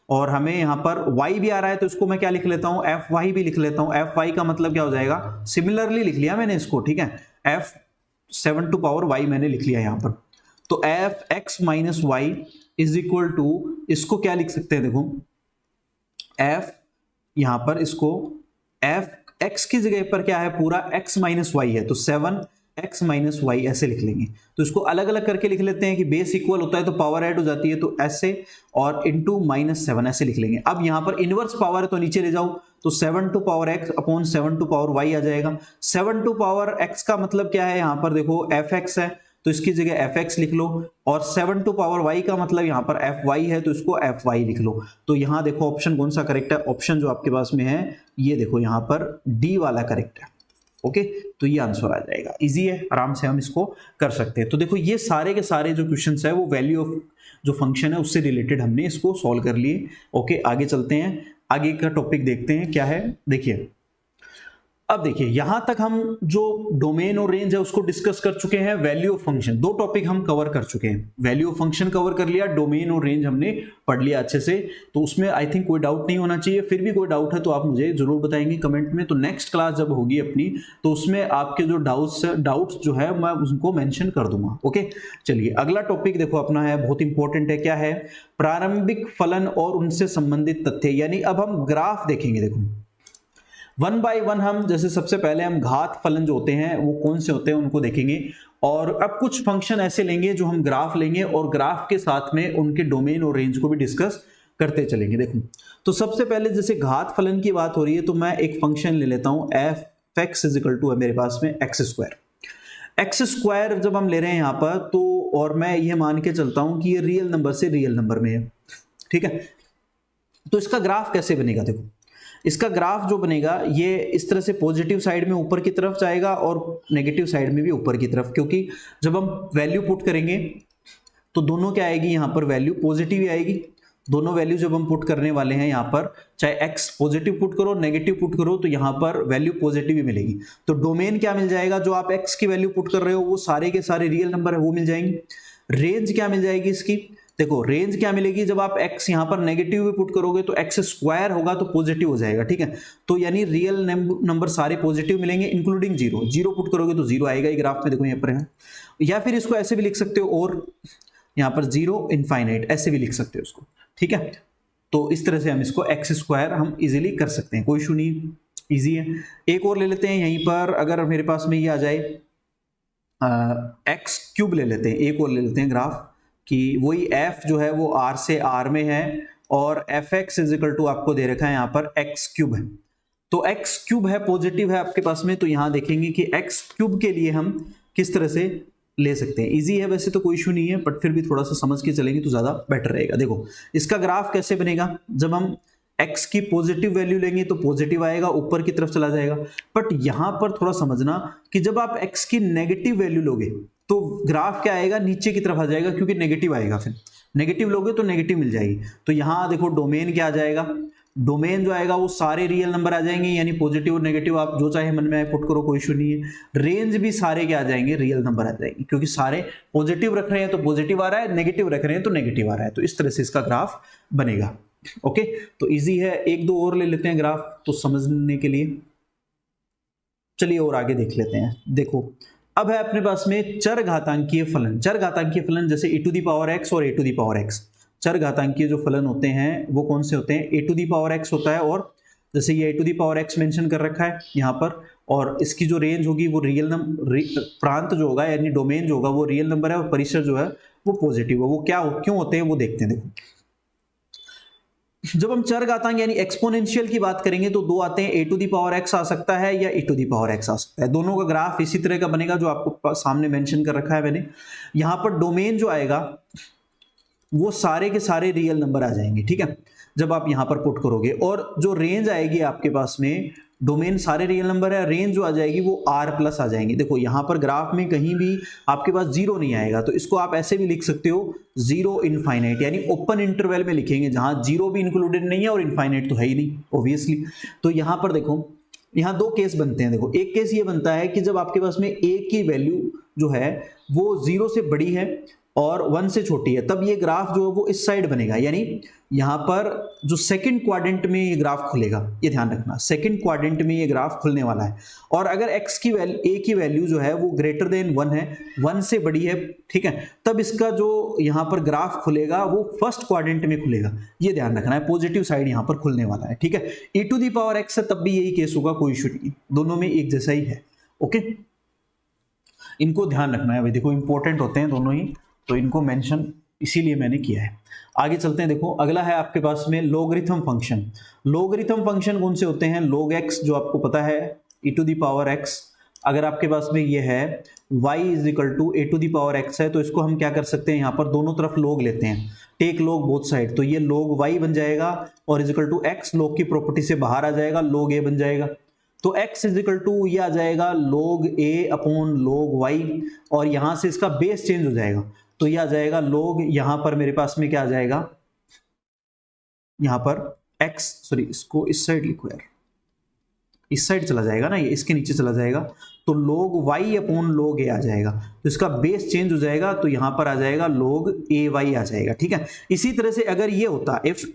[SPEAKER 1] और हमें यहाँ पर y भी आ रहा है तो इसको मैं क्या लिख लेता हूँ, fy भी लिख लेता हूँ। fy का मतलब क्या हो जाएगा, सिमिलरली लिख लिया मैंने इसको। ठीक है, f 7⁻y मैंने लिख लिया यहाँ पर। तो fx minus y is equal to, इसको क्या लिख सकते हैं, देखो f यहाँ पर इसको f x की जगह पर क्या है, पूरा x माइनस वाई है, तो 7x माइनस वाई ऐसे लिख लेंगे। तो इसको अलग अलग करके लिख लेते हैं कि बेस इक्वल होता है तो पावर ऐड हो जाती है, तो ऐसे, और इंटू -7 ऐसे लिख लेंगे। अब यहाँ पर इनवर्स पावर है तो नीचे ले जाओ, तो 7⁻x अपॉन 7⁻y आ जाएगा। 7⁻x का मतलब क्या है, यहाँ पर देखो fx है तो इसकी जगह fx लिख लो, और 7⁻y का मतलब यहाँ पर fy है तो इसको fy लिख लो। तो यहाँ देखो ऑप्शन कौन सा करेक्ट है, ऑप्शन जो आपके पास में है ये देखो यहाँ पर डी वाला करेक्ट है। ओके, तो ये आंसर आ जाएगा, इजी है, आराम से हम इसको कर सकते हैं। तो देखो ये सारे के सारे जो क्वेश्चंस है वो वैल्यू ऑफ जो फंक्शन है उससे रिलेटेड हमने इसको सॉल्व कर लिए। ओके, आगे चलते हैं, आगे का टॉपिक देखते हैं क्या है। देखिए अब देखिए यहां तक हम जो डोमेन और रेंज है उसको डिस्कस कर चुके हैं। वैल्यू ऑफ फंक्शन, दो टॉपिक हम कवर कर चुके हैं। वैल्यू ऑफ फंक्शन कवर कर लिया, डोमेन और रेंज हमने पढ़ लिया अच्छे से। तो उसमें आई थिंक कोई डाउट नहीं होना चाहिए। फिर भी कोई डाउट है तो आप मुझे जरूर बताएंगे कमेंट में। तो नेक्स्ट क्लास जब होगी अपनी, तो उसमें आपके जो डाउट्स जो है मैं उनको मेंशन कर दूंगा। ओके, चलिए अगला टॉपिक देखो अपना है, बहुत इंपॉर्टेंट है। क्या है? प्रारंभिक फलन और उनसे संबंधित तथ्य। यानी अब हम ग्राफ देखेंगे। देखो वन बाय वन हम, जैसे सबसे पहले हम घात फलन जो होते हैं वो कौन से होते हैं उनको देखेंगे, और अब कुछ फंक्शन ऐसे लेंगे जो हम ग्राफ लेंगे और ग्राफ के साथ में उनके डोमेन और रेंज को भी डिस्कस करते चलेंगे। देखो तो सबसे पहले जैसे घात फलन की बात हो रही है तो मैं एक फंक्शन ले लेता हूं, f x is equal to है मेरे पास में एक्स स्क्वायर। एक्स स्क्वायर जब हम ले रहे हैं यहां पर, तो और मैं ये मान के चलता हूं कि ये रियल नंबर से रियल नंबर में है, ठीक है। तो इसका ग्राफ कैसे बनेगा? देखो इसका ग्राफ जो बनेगा ये इस तरह से पॉजिटिव साइड में ऊपर की तरफ जाएगा और नेगेटिव साइड में भी ऊपर की तरफ, क्योंकि जब हम वैल्यू पुट करेंगे तो दोनों क्या आएगी, यहां पर वैल्यू पॉजिटिव ही आएगी। दोनों वैल्यू जब हम पुट करने वाले हैं यहां पर, चाहे एक्स पॉजिटिव पुट करो नेगेटिव पुट करो, तो यहां पर वैल्यू पॉजिटिव ही मिलेगी। तो डोमेन क्या मिल जाएगा, जो आप एक्स की वैल्यू पुट कर रहे हो वो सारे के सारे रियल नंबर है वो मिल जाएंगे। रेंज क्या मिल जाएगी इसकी? देखो रेंज क्या मिलेगी, जब आप x यहां पर नेगेटिव भी पुट करोगे तो x स्क्वायर होगा तो पॉजिटिव हो जाएगा, ठीक है। तो यानी रियल नंबर सारे पॉजिटिव मिलेंगे इंक्लूडिंग जीरो। जीरो पुट करोगे तो जीरो आएगा, ये ग्राफ में देखो यहाँ पर है। या फिर इसको ऐसे भी लिख सकते हो, और यहाँ पर जीरो इनफाइनाइट ऐसे भी लिख सकते हो उसको, ठीक है। तो इस तरह से हम इसको एक्स स्क्वायर हम इजीली कर सकते हैं, कोई इशू नहीं, ईजी है। एक और ले लेते हैं यहीं पर, अगर मेरे पास में ये आ जाए एक्स क्यूब ले लेते हैं, एक और ले लेते हैं ग्राफ कि वही f जो है वो r से r में है और F x is equal to आपको दे रखा है यहाँ पर एक्स क्यूब है। तो एक्स क्यूब है, पॉजिटिव है आपके पास में, तो यहां देखेंगे कि एक्स क्यूब के लिए हम किस तरह से ले सकते हैं। इजी है वैसे तो कोई इशू नहीं है, बट फिर भी थोड़ा सा समझ के चलेंगे तो ज्यादा बेटर रहेगा। देखो इसका ग्राफ कैसे बनेगा, जब हम x की पॉजिटिव वैल्यू लेंगे तो पॉजिटिव आएगा, ऊपर की तरफ चला जाएगा। बट यहां पर थोड़ा समझना कि जब आप x की नेगेटिव वैल्यू लोगे तो ग्राफ क्या आएगा, नीचे की तरफ आ जाएगा, क्योंकि नेगेटिव आएगा। फिर नेगेटिव लोगे तो नेगेटिव मिल जाएगी। तो यहां देखो डोमेन क्या आ जाएगा, डोमेन जो आएगा वो सारे रियल नंबर आ जाएंगे, यानी पॉजिटिव और नेगेटिव आप जो चाहे मन में आए पुट करो, कोई इशू नहीं है। रेंज भी सारे क्या आ जाएंगे, रियल नंबर आ जाएंगे, क्योंकि सारे पॉजिटिव रख रहे हैं तो पॉजिटिव आ रहा है, नेगेटिव रख रहे हैं तो नेगेटिव आ रहा है। तो इस तरह से इसका ग्राफ बनेगा। ओके, तो इजी है। एक दो और ले लेते हैं ग्राफ तो समझने के लिए, चलिए और आगे देख लेते हैं। देखो अब है अपने पास में चर घातांकीय फलन। चर घातांकीय फलन जैसे e to the power x और a to the power x। चर घातांकीय जो फलन होते हैं वो कौन से होते हैं, a to the power x होता है, और जैसे ये a to the power x mention कर रखा है यहाँ पर, और इसकी जो रेंज होगी वो रियल नंबर, प्रांत जो होगा यानी डोमेन जो होगा वो रियल नंबर है, और परिसर जो है वो पॉजिटिव है। वो क्या क्यों होते हैं वो देखते हैं। देखो जब हम चर घातांक यानी एक्सपोनेंशियल की बात करेंगे तो दो आते हैं, a to the power x आ सकता है या e to the power x आ सकता है। दोनों का ग्राफ इसी तरह का बनेगा जो आपको सामने मेंशन कर रखा है मैंने। यहां पर डोमेन जो आएगा वो सारे के सारे रियल नंबर आ जाएंगे, ठीक है, जब आप यहां पर पुट करोगे। और जो रेंज आएगी आपके पास में, डोमेन सारे रियल नंबर है, रेंज जो आ जाएगी वो r प्लस आ जाएंगे। देखो यहां पर ग्राफ में कहीं भी आपके पास जीरो नहीं आएगा, तो इसको आप ऐसे भी लिख सकते हो, जीरो इनफाइनाइट, यानी ओपन इंटरवल में लिखेंगे जहां जीरो भी इंक्लूडेड नहीं है और इनफाइनाइट तो है ही नहीं ऑब्वियसली। तो यहां पर देखो यहां दो केस बनते हैं। देखो एक केस ये बनता है कि जब आपके पास में a की वैल्यू जो है वो जीरो से बड़ी है और 1 से छोटी है, तब ये ग्राफ जो है वो इस साइड बनेगा, यानी यहां पर जो सेकंड क्वाड्रेंट में ये ग्राफ खुलेगा, ये ध्यान रखना, सेकंड क्वाड्रेंट में ये ग्राफ खुलने वाला है। और अगर x की वैल्यू, a की वैल्यू जो है वो ग्रेटर देन 1 है, 1 से बड़ी है, ठीक है, तब इसका जो यहां पर ग्राफ खुलेगा वो फर्स्ट क्वाड्रेंट में खुलेगा। ये ध्यान रखना है, पॉजिटिव साइड यहां पर खुलने वाला है, ठीक है। e to the power x है तब भी यही केस होगा, कोई इशू नहीं, दोनों में एक जैसा ही है। ओके, इनको ध्यान रखना है भाई, देखो इंपॉर्टेंट होते हैं दोनों ही, तो इनको मेंशन इसीलिए मैंने किया है। आगे चलते हैं। देखो अगला है आपके पास में लॉगरिथम फंक्शन। लॉगरिथम फंक्शन कौन से होते हैं, log x जो आपको पता है e to the power x, अगर आपके पास में ये है y is equal to a to the power x है, तो इसको हम क्या कर सकते हैं, यहाँ पर दोनों तरफ log लेते हैं, टेक log बोथ साइड, तो ये log y बन जाएगा और is equal to x, log की प्रॉपर्टी से बाहर आ जाएगा, log a बन जाएगा। तो x इज इक्वल टू ये आ जाएगा log a upon log y, और यहां से इसका बेस चेंज हो जाएगा, तो ये आ जाएगा log, यहां पर मेरे पास में क्या आ जाएगा, यहां पर x, सॉरी इसको इस साइड लिखो यार, इस साइड चला जाएगा ना, ये इसके नीचे चला जाएगा, तो log y upon log a आ जाएगा, तो इसका बेस चेंज हो जाएगा, तो यहां पर आ जाएगा log ay आ जाएगा। ठीक है, इसी तरह से अगर ये होता, इफ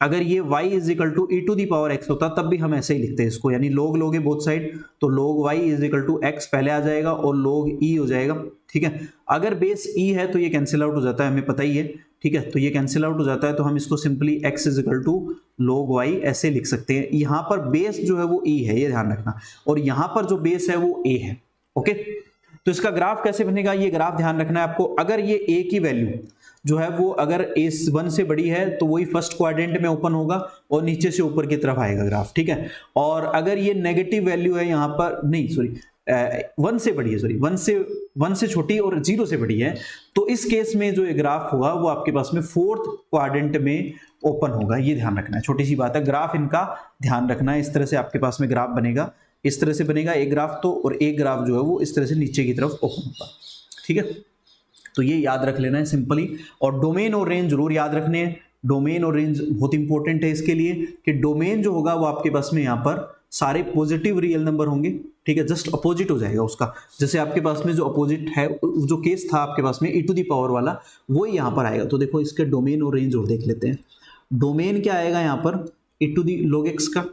[SPEAKER 1] अगर ये y is equal to e to the power x होता, तब भी हम ऐसे ही लिखते हैं इसको, यानी log लोगे बोथ साइड, तो log y is equal to x पहले आ जाएगा और log e हो जाएगा। ठीक है, अगर बेस e है तो ये कैंसिल आउट हो जाता है, हमें पता ही है। ठीक है, तो ये कैंसिल आउट हो जाता है, तो हम इसको simply x is equal to log y ऐसे लिख सकते हैं। यहाँ पर बेस जो है वो e है, ये ध्यान रखना, और यहाँ पर जो बेस है वो a है। ओके, तो इसका ग्राफ कैसे बनेगा, ये ग्राफ ध्यान रखना है आपको। अगर ये a की वैल्यू जो है वो अगर A1 से बड़ी है तो वही फर्स्ट क्वाड्रेंट में ओपन होगा और नीचे से ऊपर की तरफ आएगा ग्राफ। ठीक है, और अगर ये नेगेटिव वैल्यू है यहाँ पर, नहीं सॉरी 1 से बड़ी है, सॉरी 1 से छोटी और 0 से बड़ी है, तो इस केस में जो ये ग्राफ होगा वो आपके पास में फोर्थ क्वाड्रेंट में ओपन होगा। ये ध्यान रखना है, छोटी सी बात है, ग्राफ इनका ध्यान रखना है। इस तरह से आपके पास में ग्राफ बनेगा, इस तरह से बनेगा एक ग्राफ तो, और एक ग्राफ जो है वो इस तरह से नीचे की तरफ ओपन होगा। ठीक है, तो ये याद रख लेना है सिंपली, और डोमेन और रेंज जरूर याद रखने हैं। डोमेन और रेंज बहुत इंपॉर्टेंट है इसके लिए कि डोमेन जो होगा वो आपके पास में यहाँ पर सारे पॉजिटिव रियल नंबर होंगे। ठीक है, जस्ट अपोजिट हो जाएगा उसका, जैसे आपके पास में जो अपोजिट है, जो केस था आपके पास में e टू दी पावर वाला, वो यहाँ पर आएगा। तो देखो इसके डोमेन और रेंज और देख लेते हैं। डोमेन क्या आएगा यहाँ पर, e to the log x का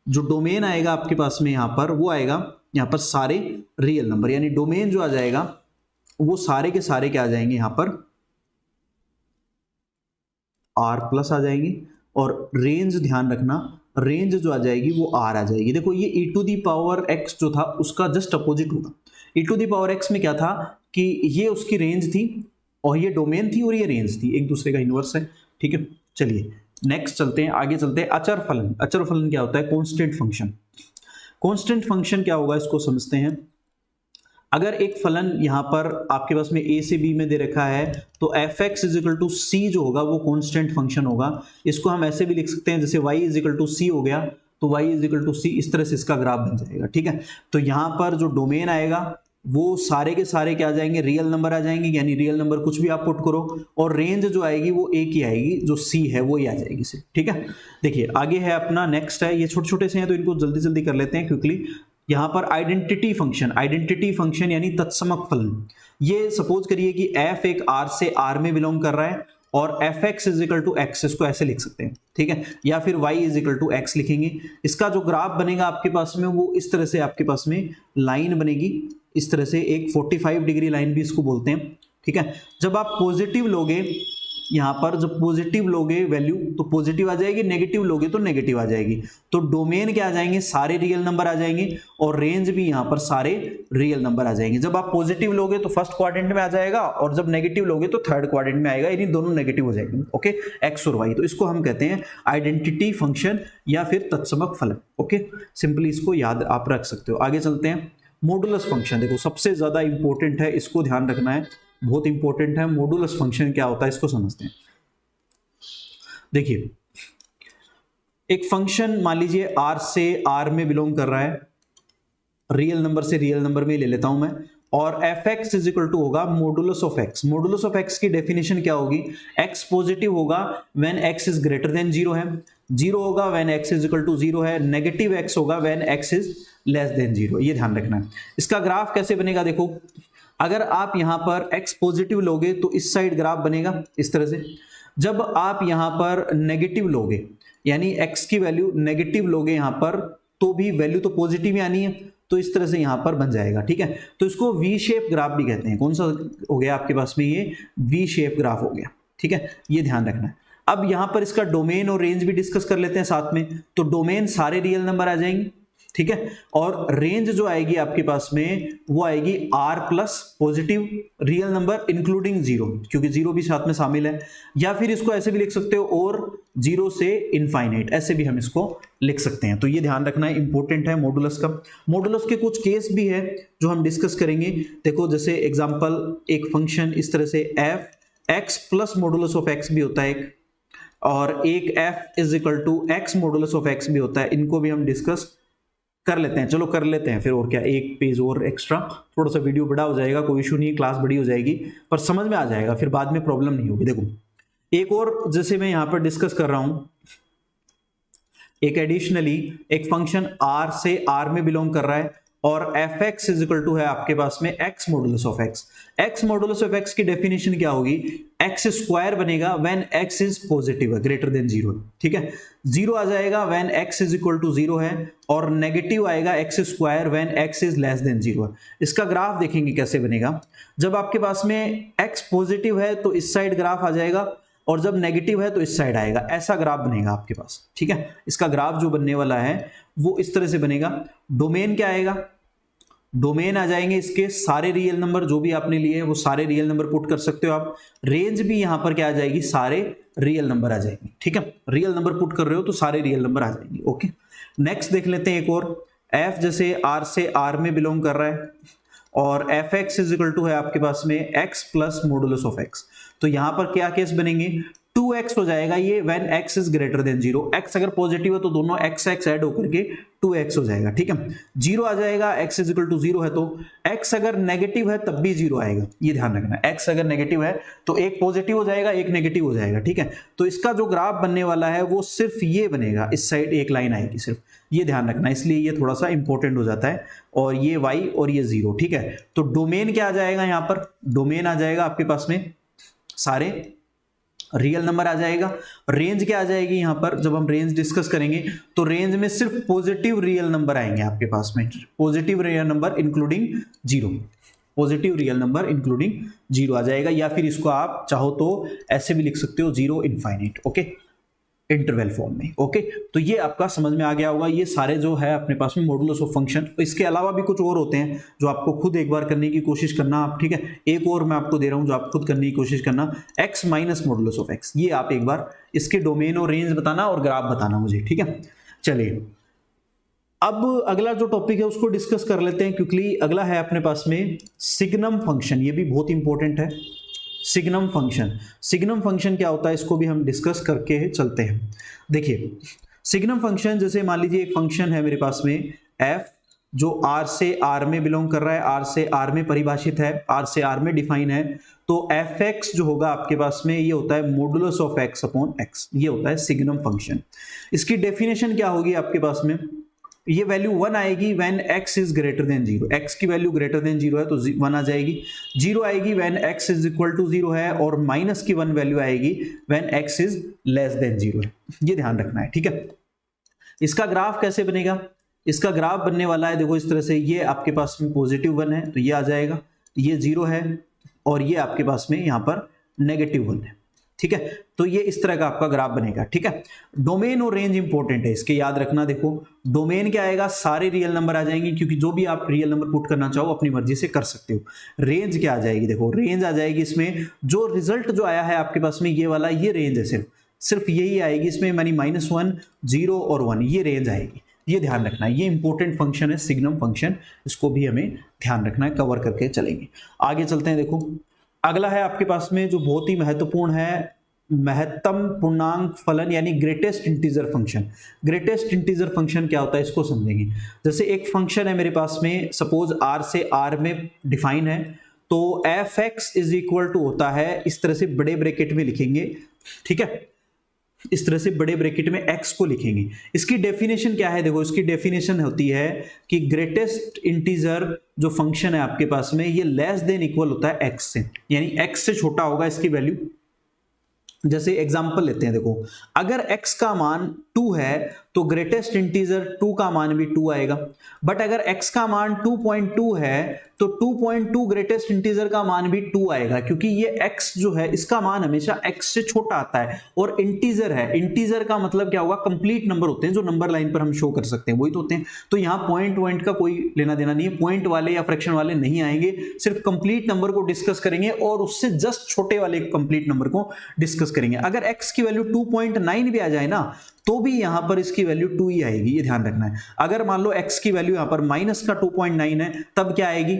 [SPEAKER 1] जो डोमेन आएगा आपके पास में यहाँ पर, वो आएगा यहाँ पर सारे रियल नंबर, यानी डोमेन जो आ जाएगा वो सारे के सारे क्या आ जाएंगे यहाँ पर r प्लस आ जाएंगे, और रेंज ध्यान रखना, रेंज जो आ जाएगी वो r आ जाएगी। देखो ये e to the power x जो था उसका जस्ट अपोजिट होगा। e to the power x में क्या था कि ये उसकी रेंज थी और ये डोमेन थी और ये रेंज थी, एक दूसरे का इन्वर्स है। ठीक है, चलिए नेक्स्ट चलते हैं, आगे चलते हैं। अचर फलन, अचर फलन क्या होता है, कॉन्स्टेंट फंक्शन। कॉन्स्टेंट फंक्शन क्या होगा इसको समझते हैं। अगर एक फलन यहाँ पर आपके पास में a से b में दे रखा है, तो F x is equal to C जो होगा वो कॉन्स्टेंट फंक्शन होगा। इसको हम ऐसे भी लिख सकते हैं, जैसे y इज इक्वल टू सी हो गया, तो y इज इक्वल टू सी, इस तरह से इसका ग्राफ बन जाएगा। ठीक है, तो यहाँ पर जो डोमेन आएगा वो सारे के सारे क्या आ जाएंगे, रियल नंबर आ जाएंगे, यानी रियल नंबर कुछ भी आप पुट करो, और रेंज जो आएगी वो a की आएगी, जो c है वो ही आ जाएगी सिर्फ। ठीक है, देखिए आगे है अपना नेक्स्ट है, ये छोटे छोटे से हैं तो इनको जल्दी जल्दी कर लेते हैं क्विकली। यहाँ पर आइडेंटिटी फंक्शन, आइडेंटिटी फंक्शन यानी तत्समक फलन। ये सपोज करिए कि f एक r से r में बिलोंग कर रहा है और F x is equal to x, इसको ऐसे लिख सकते हैं। ठीक है, या फिर y is equal to x लिखेंगे। इसका जो ग्राफ बनेगा आपके पास में वो इस तरह से आपके पास में लाइन बनेगी, इस तरह से एक 45 डिग्री लाइन भी इसको बोलते हैं। ठीक है, जब आप पॉजिटिव लोगे यहाँ पर, जब पॉजिटिव लोगे वैल्यू तो पॉजिटिव आ जाएगी, नेगेटिव लोगे तो नेगेटिव आ जाएगी। तो डोमेन क्या आ जाएंगे, सारे रियल नंबर आ जाएंगे, और रेंज भी यहाँ पर सारे रियल नंबर आ जाएंगे। जब आप पॉजिटिव लोगे तो फर्स्ट क्वाड्रेंट में आ जाएगा, और जब नेगेटिव लोगे तो थर्ड क्वाड्रेंट में आएगा, यानी दोनों नेगेटिव हो जाएंगे। ओके, एक्स और वाई, तो इसको हम कहते हैं आइडेंटिटी फंक्शन या फिर तत्समक फलन। ओके, सिंपली इसको याद आप रख सकते हो। आगे चलते हैं, मॉडुलस फंक्शन। देखो सबसे ज्यादा इंपॉर्टेंट है, इसको ध्यान रखना है, बहुत इंपॉर्टेंट है। मॉडुलस फंक्शन क्या होता है इसको समझते हैं। देखिए एक फंक्शन मान लीजिए r से r में बिलोंग कर रहा है, रियल नंबर से रियल नंबर में ले लेता हूं मैं, और F x is equal to होगा modulus of X. Modulus of X की डेफिनेशन क्या होगी, x पॉजिटिव होगा when x is greater than 0 है, 0 होगा when x is equal to 0 है, नेगेटिव x होगा when x is less than 0। ये ध्यान रखना है। इसका ग्राफ कैसे बनेगा, देखो अगर आप यहां पर x पॉजिटिव लोगे तो इस साइड ग्राफ बनेगा इस तरह से। जब आप यहां पर नेगेटिव लोगे, यानी x की वैल्यू नेगेटिव लोगे यहां पर, तो भी वैल्यू तो पॉजिटिव ही आनी है, तो इस तरह से यहां पर बन जाएगा। ठीक है, तो इसको वी शेप ग्राफ भी कहते हैं। कौन सा हो गया आपके पास में, ये वी शेप ग्राफ हो गया। ठीक है, ये ध्यान रखना है। अब यहां पर इसका डोमेन और रेंज भी डिस्कस कर लेते हैं साथ में। तो डोमेन सारे रियल नंबर आ जाएंगे, ठीक है, और रेंज जो आएगी आपके पास में वो आएगी r plus positive real number including 0, क्योंकि 0 भी साथ में शामिल है। या फिर इसको ऐसे भी लिख सकते हो, और 0 से इनफाइनाइट, ऐसे भी हम इसको लिख सकते हैं। तो ये ध्यान रखना है, इंपॉर्टेंट है मॉडुलस का। मॉडुलस के कुछ केस भी है जो हम डिस्कस करेंगे। देखो जैसे एग्जाम्पल, एक फंक्शन इस तरह से f x plus modulus of x भी होता है एक, और एक f is equal to x modulus of x भी होता है। इनको भी हम डिस्कस कर लेते हैं। चलो कर लेते हैं फिर, और क्या, एक पेज और एक्स्ट्रा, थोड़ा सा वीडियो बड़ा हो जाएगा, कोई इशू नहीं, क्लास बड़ी हो जाएगी, पर समझ में आ जाएगा, फिर बाद में प्रॉब्लम नहीं होगी। देखो एक और जैसे मैं यहाँ पर डिस्कस कर रहा हूँ, एक एडिशनली एक फंक्शन r से r में बिलोंग कर रहा है और fx इज इक्वल टू है आपके पास में x modulus of x। x modulus of x की डेफिनेशन क्या होगी, x स्क्वायर बनेगा व्हेन x इज पॉजिटिव है, ग्रेटर देन 0, ठीक है। 0 आ जाएगा when x is equal to 0 है और नेगेटिव आएगा x square when x is less than 0 है। इसका ग्राफ देखेंगे कैसे बनेगा। जब आपके पास में x पॉजिटिव है तो इस साइड ग्राफ आ जाएगा और जब नेगेटिव है तो इस साइड आएगा, ऐसा ग्राफ बनेगा आपके पास, ठीक है। इसका ग्राफ जो बनने वाला है वो इस तरह से बनेगा। डोमेन क्या आएगा, डोमेन आ जाएंगे इसके सारे रियल नंबर जो भी आपने लिए वो सारे रियल नंबर पुट कर सकते हो आप। रेंज भी यहां पर क्या आ जाएगी, सारे रियल नंबर आ जाएंगे, ठीक है। रियल नंबर पुट कर रहे हो तो सारे रियल नंबर आ जाएंगे, ओके। नेक्स्ट देख लेते हैं एक और। f जैसे r से r में बिलोंग कर रहा है और fx इज इक्वल टू है आपके पास में x plus modulus of x। तो यहां पर क्या केस बनेंगे, 2x हो जाएगा ये when x is greater than 0। x अगर पॉजिटिव है तो दोनों x ऐड होकर के 2x हो जाएगा, ठीक है। 0 आ जाएगा, x इज इक्वल टू 0 है तो x अगर नेगेटिव है तब भी 0 आएगा, ये ध्यान रखना। x अगर नेगेटिव है तो एक पॉजिटिव हो जाएगा एक नेगेटिव हो जाएगा, ठीक है। तो इसका जो ग्राफ बनने वाला है वो सिर्फ ये बनेगा, इस साइड एक लाइन आएगी सिर्फ, ये ध्यान रखना, इसलिए ये थोड़ा सा इंपॉर्टेंट हो जाता है। और ये y और ये 0, ठीक है। तो डोमेन क्या आ जाएगा, यहाँ पर डोमेन आ जाएगा आपके पास में सारे रियल नंबर आ जाएगा। रेंज क्या आ जाएगी, यहां पर जब हम रेंज डिस्कस करेंगे तो रेंज में सिर्फ पॉजिटिव रियल नंबर आएंगे आपके पास में, positive real number including 0, positive real number including 0 आ जाएगा। या फिर इसको आप चाहो तो ऐसे भी लिख सकते हो 0 इनफाइनाइट, ओके, इंटरवल फॉर्म में, ओके। तो ये आपका समझ में आ गया होगा, ये सारे जो है अपने पास में मॉडुलस ऑफ फंक्शन। इसके अलावा भी कुछ और होते हैं जो आपको खुद एक बार करने की कोशिश करना आप, ठीक है। एक और मैं आपको दे रहा हूं जो आप खुद करने की कोशिश करना, x minus modulus of x। ये आप एक बार इसके डोमेन और रेंज बताना और ग्राफ बताना मुझे, ठीक है। चलिए अब अगला जो टॉपिक है उसको डिस्कस कर लेते हैं क्विकली। अगला है अपने पास में सिग्नम फंक्शन, ये भी बहुत इंपॉर्टेंट है। सिग्नम फंक्शन, सिग्नम फंक्शन क्या होता है इसको भी हम डिस्कस करके चलते हैं। देखिए सिग्नम फंक्शन, जैसे मान लीजिए एक फंक्शन है मेरे पास में f जो r से r में बिलोंग कर रहा है, r से r में परिभाषित है, r से r में डिफाइन है। तो fx जो होगा आपके पास में ये होता है modulus of x upon x, ये होता है सिग्नम फंक्शन। इसकी डेफिनेशन क्या होगी आपके पास में, ये वैल्यू 1 आएगी when x is greater than 0। x की वैल्यू ग्रेटर देन 0 है तो 1 आ जाएगी। 0 आएगी when x is equal to 0 है और माइनस की 1 वैल्यू आएगी when x is less than 0 है, ये ध्यान रखना है, ठीक है। इसका ग्राफ कैसे बनेगा, इसका ग्राफ बनने वाला है देखो इस तरह से, ये आपके पास में पॉजिटिव 1 है तो ये आ जाएगा, ये 0 है और ये आपके पास में यहाँ पर नेगेटिव 1 है, ठीक है। तो ये इस तरह का आपका ग्राफ बनेगा, ठीक है। डोमेन और रेंज इंपॉर्टेंट है, इसके याद रखना। देखो डोमेन क्या आएगा, सारे रियल नंबर आ जाएंगे क्योंकि जो भी आप रियल नंबर पुट करना चाहो अपनी मर्जी से कर सकते हो। रेंज क्या आ जाएगी, देखो रेंज आ जाएगी इसमें जो रिजल्ट जो आया है आपके पास में ये वाला, ये रेंज है, सिर्फ यही आएगी इसमें, यानी -1, 0 और 1, ये रेंज आएगी, ये ध्यान रखना है। ये इंपॉर्टेंट फंक्शन है सिग्नम फंक्शन, इसको भी हमें ध्यान रखना है, कवर करके चलेंगे। आगे चलते हैं। देखो अगला है आपके पास में जो बहुत ही महत्वपूर्ण है, महत्तम पूर्णांक फलन यानी greatest integer function. Greatest integer function क्या होता है इसको समझेंगे। जैसे एक फंक्शन है मेरे पास में, सपोज r से r में डिफाइन है, तो f(x) इज इक्वल टू होता है, इस तरह से बड़े ब्रैकेट में लिखेंगे, ठीक है, इस तरह से बड़े ब्रैकेट में x को लिखेंगे। इसकी डेफिनेशन क्या है, देखो इसकी डेफिनेशन होती है कि ग्रेटेस्ट इंटीजर जो फंक्शन है आपके पास में ये लेस देन इक्वल होता है x से, यानी x से छोटा होगा इसकी वैल्यू। जैसे एग्जांपल लेते हैं, देखो अगर x का मान 2 है तो ग्रेटेस्ट इंटीजर 2 का मान भी 2 आएगा, बट अगर x का मान 2.2 है तो 2.2 ग्रेटेस्ट इंटीजर का मान भी 2 आएगा, क्योंकि ये x जो है इसका मान हमेशा x से छोटा आता है। और इंटीजर है, इंटीजर का मतलब क्या होगा, कंप्लीट नंबर होते हैं जो नंबर लाइन पर हम शो कर सकते हैं, वही तो होते हैं। तो यहाँ पॉइंट का कोई लेना देना नहीं है, पॉइंट वाले या फ्रैक्शन वाले नहीं आएंगे, सिर्फ कंप्लीट नंबर को डिस्कस करेंगे और उससे जस्ट छोटे वाले कंप्लीट नंबर को डिस्कस करेंगे। अगर x की वैल्यू 2.9 भी आ जाए ना तो भी यहां पर इसकी वैल्यू 2 ही आएगी, ये ध्यान रखना है। अगर मान लो x की वैल्यू यहां पर माइनस का 2.9 है तब क्या आएगी,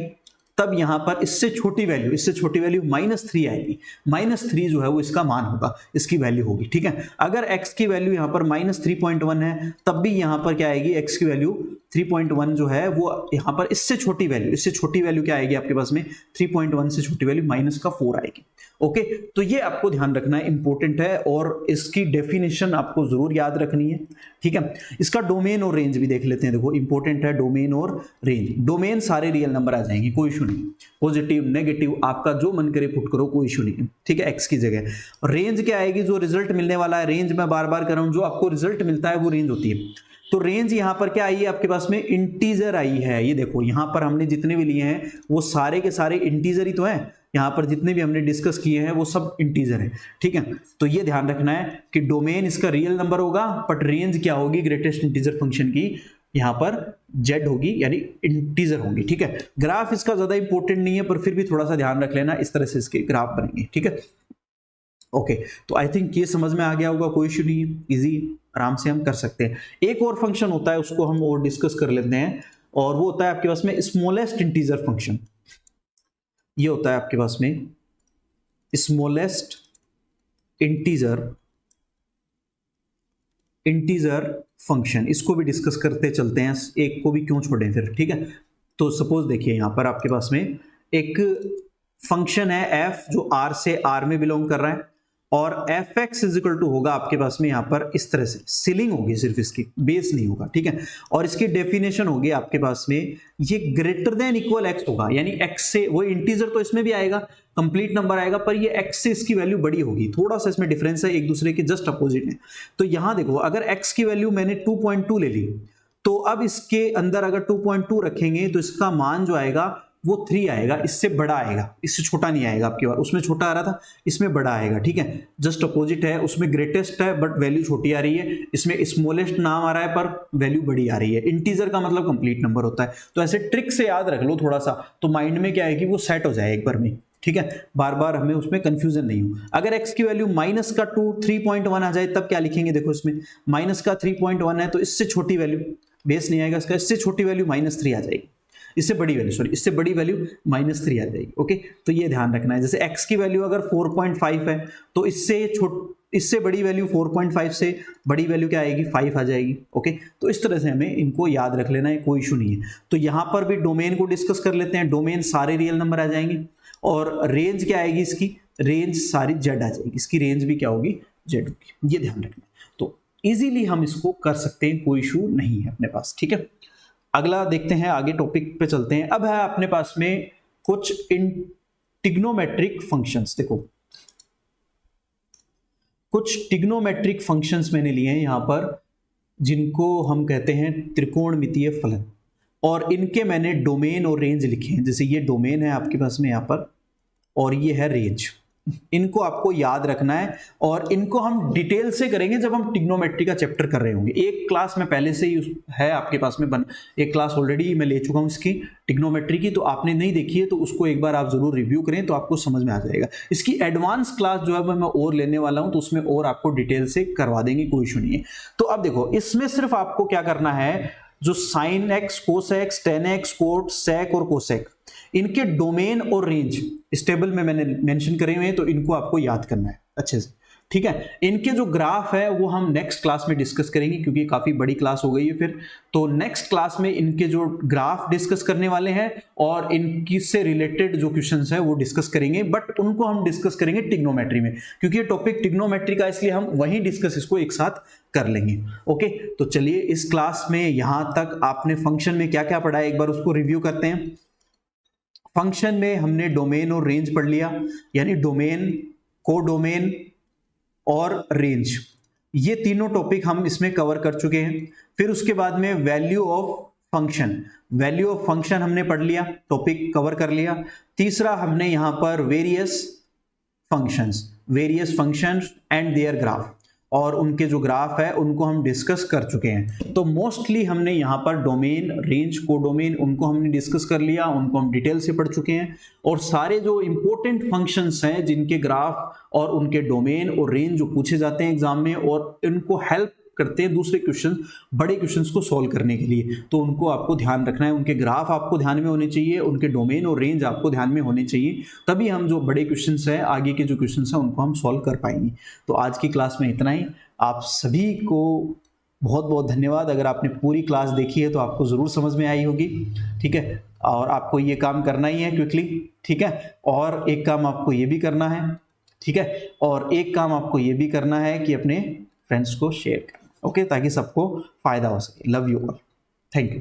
[SPEAKER 1] तब यहां पर इससे छोटी वैल्यू -3 आएगी। -3 जो है वो इसका मान होगा, इसकी वैल्यू होगी, ठीक है। अगर x की वैल्यू यहां पर -3.1 है तब भी यहां पर क्या आएगी, x की वैल्यू 3.1 जो है वो यहाँ पर इससे छोटी वैल्यू क्या आएगी आपके पास में, 3.1 से छोटी वैल्यू माइनस का 4 आएगी। ओके, तो ये आपको ध्यान रखना है, इंपॉर्टेंट है, और इसकी डेफिनेशन आपको जरूर याद रखनी है। ठीक है, इसका डोमेन और रेंज भी देख लेते हैं। देखो इंपॉर्टेंट है डोमेन और रेंज। डोमेन सारे रियल नंबर आ जाएंगे, कोई इशू नहीं, पॉजिटिव नेगेटिव आपका जो मन करे पुट करो, कोई इशू नहीं है। ठीक है, एक्स की जगह। रेंज क्या आएगी, जो रिजल्ट मिलने वाला है। रेंज मैं बार बार कर रहा हूं, जो आपको रिजल्ट मिलता है वो रेंज होती है। तो रेंज यहां पर क्या आई है आपके पास में, इंटीजर आई है। ये देखो यहां पर हमने जितने भी लिए हैं वो सारे के सारे इंटीजर ही तो हैं। यहां पर जितने भी हमने डिस्कस किए हैं वो सब इंटीजर हैं। ठीक है, तो ये ध्यान रखना है कि डोमेन इसका रियल नंबर होगा, बट रेंज क्या होगी, ग्रेटेस्ट इंटीजर फंक्शन की यहां पर जेड होगी, यानी इंटीजर होंगी। ठीक है, ग्राफ इसका ज्यादा इंपॉर्टेंट नहीं है, पर फिर भी थोड़ा सा ध्यान रख लेना, इस तरह से इसके ग्राफ बनेंगे। ठीक है, ओके, तो आई थिंक ये समझ में आ गया होगा, कोई इशू नहीं है, इजी, आराम से हम कर सकते हैं। एक और फंक्शन होता है, उसको हम और डिस्कस कर लेते हैं, और वो होता है आपके पास में स्मॉलेस्ट इंटीजर फंक्शन। ये होता है आपके पास में स्मॉलेस्ट इंटीजर फंक्शन। इसको भी डिस्कस करते चलते हैं, एक को भी क्यों छोड़ें फिर। ठीक है, तो सपोज देखिए यहां पर आपके पास में एक फंक्शन है f, जो r से r में बिलोंग कर रहा है, और F x is equal to होगा आपके पास में यहाँ पर इस तरह से, सीलिंग होगी सिर्फ इसकी, बेस नहीं होगा। ठीक है, और इसकी डेफिनेशन होगी आपके पास में, ये ग्रेटर देन इक्वल एक्स होगा, यानी एक्स से, वो इंटीजर तो इसमें भी आएगा, कंप्लीट नंबर आएगा, पर ये एक्स से इसकी वैल्यू बड़ी होगी। थोड़ा सा इसमें डिफरेंस है, एक दूसरे के जस्ट अपोजिट है। तो यहां देखो, अगर एक्स की वैल्यू मैंने 2.2 ले ली, तो अब इसके अंदर अगर 2.2 रखेंगे तो इसका मान जो आएगा वो 3 आएगा, इससे बड़ा आएगा, इससे छोटा नहीं आएगा आपकी बार। उसमें छोटा आ रहा था, इसमें बड़ा आएगा। ठीक है, जस्ट अपोजिट है, उसमें ग्रेटेस्ट है बट वैल्यू छोटी आ रही है, इसमें स्मॉलेस्ट नाम आ रहा है पर वैल्यू बड़ी आ रही है। इंटीजर का मतलब कंप्लीट नंबर होता है। तो ऐसे ट्रिक से याद रख लो थोड़ा सा, तो माइंड में क्या है कि वो सेट हो जाए एक बार में। ठीक है, बार बार हमें उसमें कंफ्यूजन नहीं हो। अगर x की वैल्यू माइनस का 3.1 आ जाए, तब क्या लिखेंगे, देखो इसमें माइनस का 3.1 है, तो इससे छोटी वैल्यू, बेस नहीं आएगा इसका, इससे छोटी वैल्यू -3 आ जाएगी, इससे बड़ी वैल्यू, सॉरी, इससे बड़ी वैल्यू -3 आ जाएगी। ओके, तो ये ध्यान रखना है। जैसे x की वैल्यू अगर 4.5 है, तो इससे बड़ी वैल्यू 4.5 से बड़ी वैल्यू क्या आएगी, 5 आ जाएगी। ओके, तो इस तरह से हमें इनको याद रख लेना है, कोई इशू नहीं है। तो यहां पर भी डोमेन को डिस्कस कर लेते हैं। डोमेन सारे रियल नंबर आ जाएंगे, और रेंज क्या आएगी इसकी, रेंज सारी जेड आ जाएगी, इसकी रेंज भी क्या होगी, जेड होगी। ये ध्यान रखना है। तो इजीली हम इसको कर सकते हैं, कोई इशू नहीं है अपने पास। ठीक है, अगला देखते हैं, आगे टॉपिक पे चलते हैं। अब है अपने पास में कुछ ट्रिग्नोमेट्रिक फंक्शंस। देखो कुछ ट्रिग्नोमेट्रिक फंक्शंस मैंने लिए हैं यहां पर, जिनको हम कहते हैं त्रिकोणमितीय फलन, और इनके मैंने डोमेन और रेंज लिखे हैं। जैसे ये डोमेन है आपके पास में यहाँ पर, और ये है रेंज। इनको आपको याद रखना है, और इनको हम डिटेल से करेंगे जब हम ट्रिग्नोमेट्री का चैप्टर कर रहे होंगे। एक क्लास में पहले से ही है आपके पास में एक क्लास ऑलरेडी मैं ले चुका हूं इसकी ट्रिग्नोमेट्री की, तो आपने नहीं देखी है तो उसको एक बार आप जरूर रिव्यू करें, तो आपको समझ में आ जाएगा। इसकी एडवांस क्लास जो है मैं और लेने वाला हूं, तो उसमें और आपको डिटेल से करवा देंगे, कोई इशू नहीं है। तो अब देखो, इसमें सिर्फ आपको क्या करना है, जो sine X, cos X, tan X, cot, sec और कोसेक, इनके डोमेन और रेंज इस टेबल में मैंने मेंशन करे हुए हैं, तो इनको आपको याद करना है अच्छे से। ठीक है, इनके जो ग्राफ है वो हम नेक्स्ट क्लास में डिस्कस करेंगे, क्योंकि काफी बड़ी क्लास हो गई है फिर। तो नेक्स्ट क्लास में इनके जो ग्राफ डिस्कस करने वाले हैं, और इनकी से रिलेटेड जो क्वेश्चंस है वो डिस्कस करेंगे, बट उनको हम डिस्कस करेंगे ट्रिग्नोमेट्री में, क्योंकि ये टॉपिक ट्रिग्नोमेट्री का, इसलिए हम वहीं डिस्कस इसको एक साथ कर लेंगे। ओके, तो चलिए इस क्लास में यहां तक आपने फंक्शन में क्या क्या पढ़ा है एक बार उसको रिव्यू करते हैं। फंक्शन में हमने डोमेन और रेंज पढ़ लिया, यानी डोमेन, कोडोमेन और रेंज, ये तीनों टॉपिक हम इसमें कवर कर चुके हैं। फिर उसके बाद में वैल्यू ऑफ फंक्शन हमने पढ़ लिया, टॉपिक कवर कर लिया। तीसरा हमने यहां पर various functions and their graph, और उनके जो ग्राफ है उनको हम डिस्कस कर चुके हैं। तो मोस्टली हमने यहाँ पर डोमेन, रेंज, कोडोमेन, उनको हमने डिस्कस कर लिया, उनको हम डिटेल से पढ़ चुके हैं। और सारे जो इंपॉर्टेंट फंक्शंस हैं जिनके ग्राफ और उनके डोमेन और रेंज जो पूछे जाते हैं एग्जाम में, और इनको हेल्प करते हैं दूसरे क्वेश्चन, बड़े क्वेश्चंस को सॉल्व करने के लिए, तो उनको आपको ध्यान रखना है। उनके ग्राफ आपको ध्यान में होने चाहिए, उनके डोमेन और रेंज आपको ध्यान में होने चाहिए, तभी हम जो बड़े क्वेश्चंस हैं, आगे के जो क्वेश्चंस हैं, उनको हम सॉल्व कर पाएंगे। तो आज की क्लास में इतना ही। आप सभी को बहुत बहुत धन्यवाद। अगर आपने पूरी क्लास देखी है तो आपको ज़रूर समझ में आई होगी, ठीक है। और आपको ये काम करना ही है क्विकली, ठीक है। और एक काम आपको ये भी करना है, ठीक है। और एक काम आपको ये भी करना है कि अपने फ्रेंड्स को शेयर करना, ओके, ताकि सबको फायदा हो सके। Love you all, thank you.